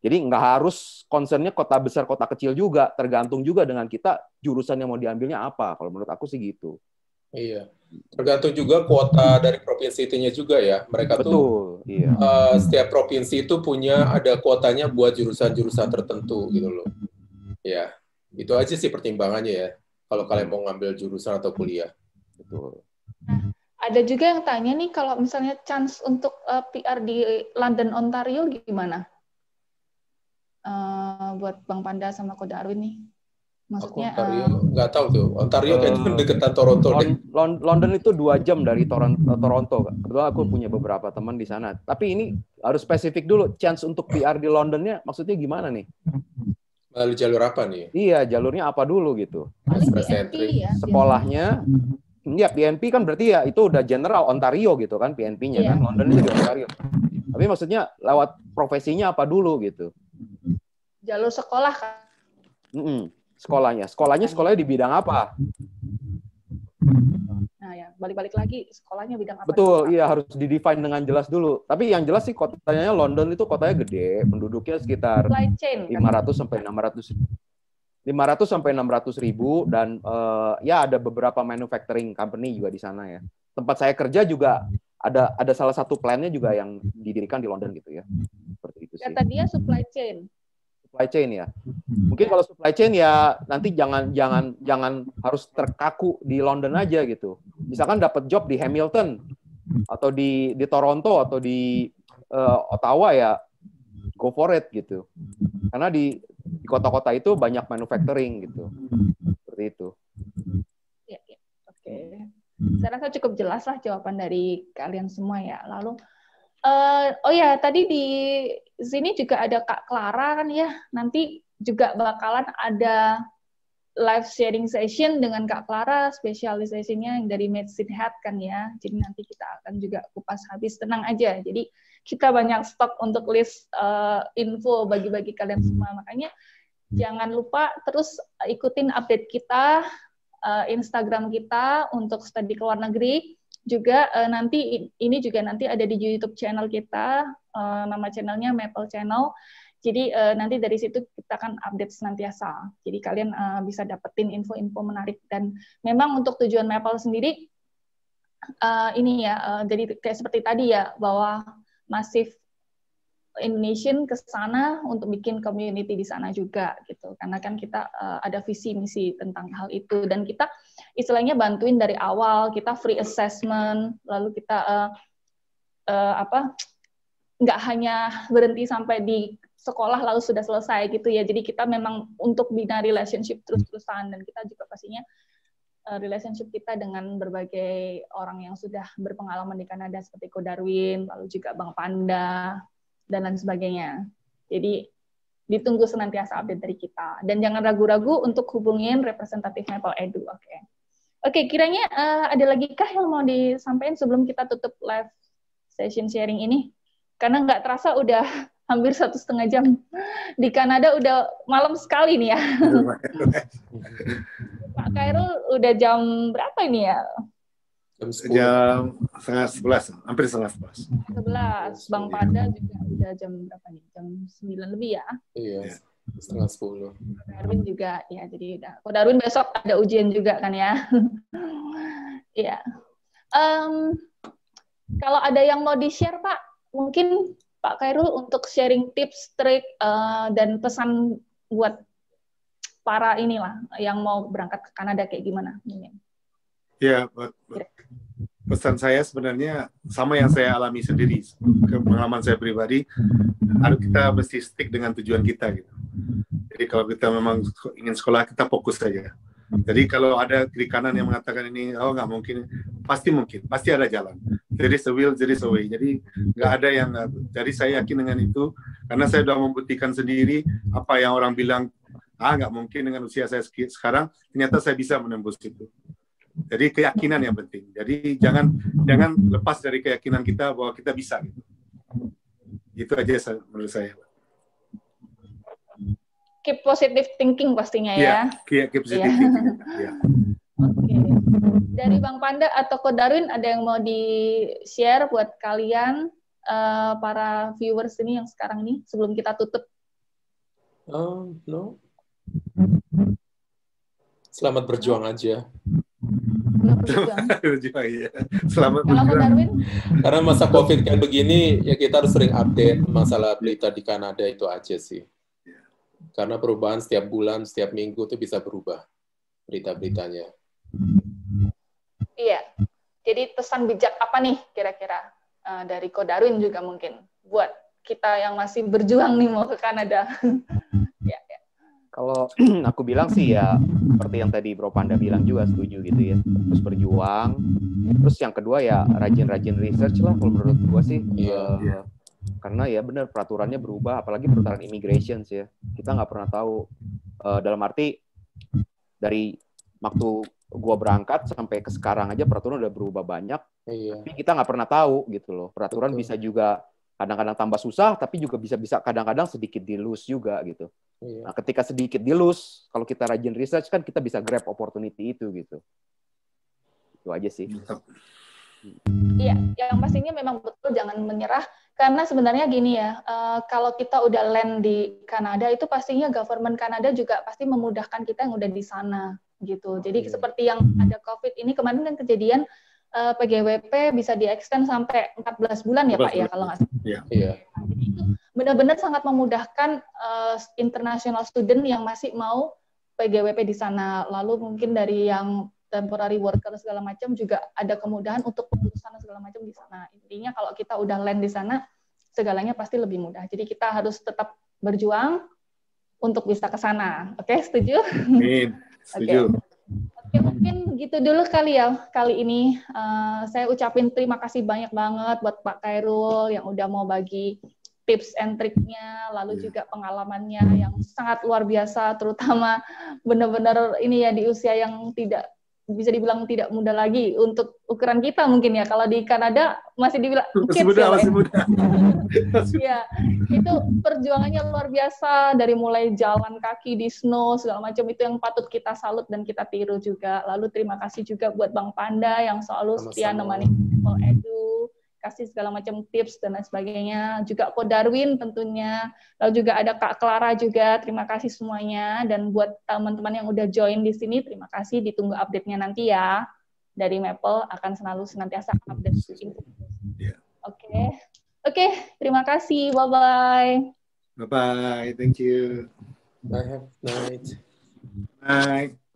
[SPEAKER 4] Jadi nggak harus concern-nya kota besar kota kecil juga, tergantung juga dengan kita jurusan yang mau diambilnya apa. Kalau menurut aku sih gitu.
[SPEAKER 5] Iya, tergantung juga kuota dari provinsi itunya juga ya. Mereka
[SPEAKER 4] iya.
[SPEAKER 5] Setiap provinsi itu ada kuotanya buat jurusan-jurusan tertentu gitu loh. Ya. Itu aja sih pertimbangannya ya, kalau kalian mau ngambil jurusan atau kuliah.
[SPEAKER 4] Betul.
[SPEAKER 3] Nah, ada juga yang tanya nih, kalau misalnya chance untuk PR di London, Ontario gimana? Buat Bang Panda sama Ko Darwin nih. Maksudnya
[SPEAKER 5] Ontario, nggak tahu tuh. Ontario kayaknya deketan Toronto deh.
[SPEAKER 4] London itu 2 jam dari Toronto. Kebetulan aku punya beberapa teman di sana. Tapi ini harus spesifik dulu. Chance untuk PR di Londonnya maksudnya gimana nih?
[SPEAKER 5] Lalu jalur apa nih?
[SPEAKER 4] Iya, jalurnya apa dulu gitu.
[SPEAKER 3] PNP ya.
[SPEAKER 4] Sekolahnya, ya PNP kan berarti ya itu udah general Ontario gitu kan PNP-nya kan. London itu di Ontario. Tapi maksudnya lewat profesinya apa dulu gitu.
[SPEAKER 3] Jalur sekolah kan?
[SPEAKER 4] Sekolahnya di bidang apa?
[SPEAKER 3] Nah ya, balik-balik lagi, sekolahnya bidang apa?
[SPEAKER 4] Betul, iya harus di-define dengan jelas dulu. Tapi yang jelas sih kotanya London itu kotanya gede, penduduknya sekitar 500 sampai 600 ribu, dan ya ada beberapa manufacturing company juga di sana ya. Tempat saya kerja juga ada salah satu plan-nya juga yang didirikan di London gitu ya. Seperti itu sih.
[SPEAKER 3] Kata dia supply chain.
[SPEAKER 4] Supply chain ya. Mungkin kalau supply chain ya nanti jangan harus terkaku di London aja gitu. Misalkan dapat job di Hamilton atau di Toronto atau di Ottawa ya go for it gitu. Karena di kota-kota itu banyak manufacturing gitu. Seperti itu.
[SPEAKER 3] Ya. Oke. Saya rasa cukup jelas lah jawaban dari kalian semua ya. Lalu oh ya, tadi di sini juga ada Kak Clara kan ya. Nanti juga bakalan ada live sharing session dengan Kak Clara, spesialisasinya yang dari Medicine Head kan ya. Jadi nanti kita akan juga kupas habis, tenang aja. Jadi kita banyak stok untuk list info bagi-bagi kalian semua. Makanya jangan lupa terus ikutin update kita, Instagram kita untuk studi ke luar negeri. Juga nanti ini juga nanti ada di YouTube channel kita, nama channelnya Maple Channel. Jadi nanti dari situ kita akan update senantiasa. Jadi kalian bisa dapetin info-info menarik, dan memang untuk tujuan Maple sendiri ini ya, jadi kayak seperti tadi ya, bahwa masif Indonesian ke sana untuk bikin community di sana juga gitu. Karena kan kita ada visi misi tentang hal itu, dan kita istilahnya bantuin dari awal, kita free assessment, lalu kita nggak hanya berhenti sampai di sekolah lalu sudah selesai gitu ya. Jadi kita memang untuk bina relationship terus-terusan, dan kita juga pastinya relationship kita dengan berbagai orang yang sudah berpengalaman di Kanada seperti Ko Darwin, lalu juga Bang Panda, dan lain sebagainya. Jadi ditunggu senantiasa update dari kita, dan jangan ragu-ragu untuk hubungin representatif Maple Edu. Oke, kiranya ada lagi kah yang mau disampaikan sebelum kita tutup live session sharing ini? Karena nggak terasa udah hampir 1,5 jam. Di Kanada udah malam sekali nih ya. Pak Khairul udah jam berapa ini ya?
[SPEAKER 1] Jam 10:30, hampir 10:30.
[SPEAKER 3] 11. Bang Panda juga udah jam berapa nih? Jam 9 lebih ya?
[SPEAKER 5] Iya, 9:30.
[SPEAKER 3] Darwin juga, ya jadi udah. Kok Darwin besok ada ujian juga kan ya? Iya. Kalau ada yang mau di-share Pak, mungkin Pak Khairul untuk sharing tips, trik, dan pesan buat para inilah yang mau berangkat ke Kanada kayak gimana?
[SPEAKER 1] Ya, pesan saya sebenarnya sama yang saya alami sendiri, pengalaman saya pribadi, harus kita mesti stick dengan tujuan kita gitu. Jadi kalau kita memang ingin sekolah, kita fokus saja. Jadi kalau ada kiri kanan yang mengatakan ini, oh nggak mungkin, pasti ada jalan. There is a will, there is a way. Jadi nggak ada yang, jadi saya yakin dengan itu, karena saya sudah membuktikan sendiri apa yang orang bilang, nggak mungkin dengan usia saya sekarang, ternyata saya bisa menembus itu. Jadi keyakinan yang penting. Jadi jangan lepas dari keyakinan kita bahwa kita bisa. Gitu. Itu aja menurut saya.
[SPEAKER 3] Keep positive thinking pastinya ya.
[SPEAKER 1] Keep positive thinking. Yeah.
[SPEAKER 3] Oke. Dari Bang Panda atau Ko Darwin ada yang mau di-share buat kalian para viewers ini yang sekarang ini sebelum kita tutup?
[SPEAKER 5] No. Selamat berjuang aja.
[SPEAKER 1] Selamat berjuang.
[SPEAKER 5] Karena masa COVID kayak begini, ya kita harus sering update masalah berita di Kanada itu aja sih. Karena perubahan setiap bulan, setiap minggu itu bisa berubah berita-beritanya.
[SPEAKER 3] Iya. Jadi pesan bijak apa nih kira-kira dari Ko Darwin juga mungkin buat kita yang masih berjuang nih mau ke Kanada. Ya.
[SPEAKER 4] Kalau aku bilang sih ya seperti yang tadi Bro Panda bilang juga, setuju gitu ya. Terus berjuang. Terus yang kedua ya rajin-rajin research lah kalau menurut gua sih. Karena ya benar peraturannya berubah, apalagi peraturan immigration sih ya. Kita nggak pernah tahu. Dalam arti dari waktu gua berangkat sampai ke sekarang aja peraturan udah berubah banyak. Tapi kita nggak pernah tahu gitu loh. Peraturan bisa juga kadang-kadang tambah susah, tapi juga bisa kadang-kadang sedikit dilus juga gitu. Nah, ketika sedikit dilus, kalau kita rajin research kan kita bisa grab opportunity itu gitu. Itu aja sih.
[SPEAKER 3] Iya, yang pastinya memang betul jangan menyerah, karena sebenarnya gini ya, kalau kita udah land di Kanada itu pastinya government Kanada juga pasti memudahkan kita yang udah di sana gitu. Jadi seperti yang ada COVID ini kemarin kan kejadian PGWP bisa di-extend sampai 14 bulan ya Pak ya kalau nggak salah.
[SPEAKER 5] Iya.
[SPEAKER 3] Jadi itu benar-benar sangat memudahkan international student yang masih mau PGWP di sana. Lalu mungkin dari yang temporary worker segala macam juga ada kemudahan untuk pengurusan segala macam di sana. Intinya kalau kita udah land di sana, segalanya pasti lebih mudah. Jadi kita harus tetap berjuang untuk bisa ke sana. Oke, setuju?
[SPEAKER 1] Setuju.
[SPEAKER 3] Oke, mungkin gitu dulu kali ya kali ini. Saya ucapin terima kasih banyak banget buat Pak Khairul yang udah mau bagi tips and triknya, lalu juga pengalamannya yang sangat luar biasa, terutama benar-benar ini ya di usia yang tidak bisa dibilang tidak muda lagi untuk ukuran kita mungkin ya. Kalau di Kanada masih dibilang
[SPEAKER 1] masih muda.
[SPEAKER 3] Ya, itu perjuangannya luar biasa dari mulai jalan kaki di snow segala macam, itu yang patut kita salut dan kita tiru juga. Lalu terima kasih juga buat Bang Panda yang selalu setia nemani Edu, kasih segala macam tips dan lain sebagainya. Juga Ko Darwin tentunya. Lalu juga ada Kak Clara juga. Terima kasih semuanya. Dan buat teman-teman yang udah join di sini, terima kasih. Ditunggu update-nya nanti ya. Dari Maple akan selalu senantiasa update info. Oke, terima kasih. Bye-bye.
[SPEAKER 1] Bye-bye. Thank you.
[SPEAKER 5] Bye. Have a night.
[SPEAKER 1] Bye.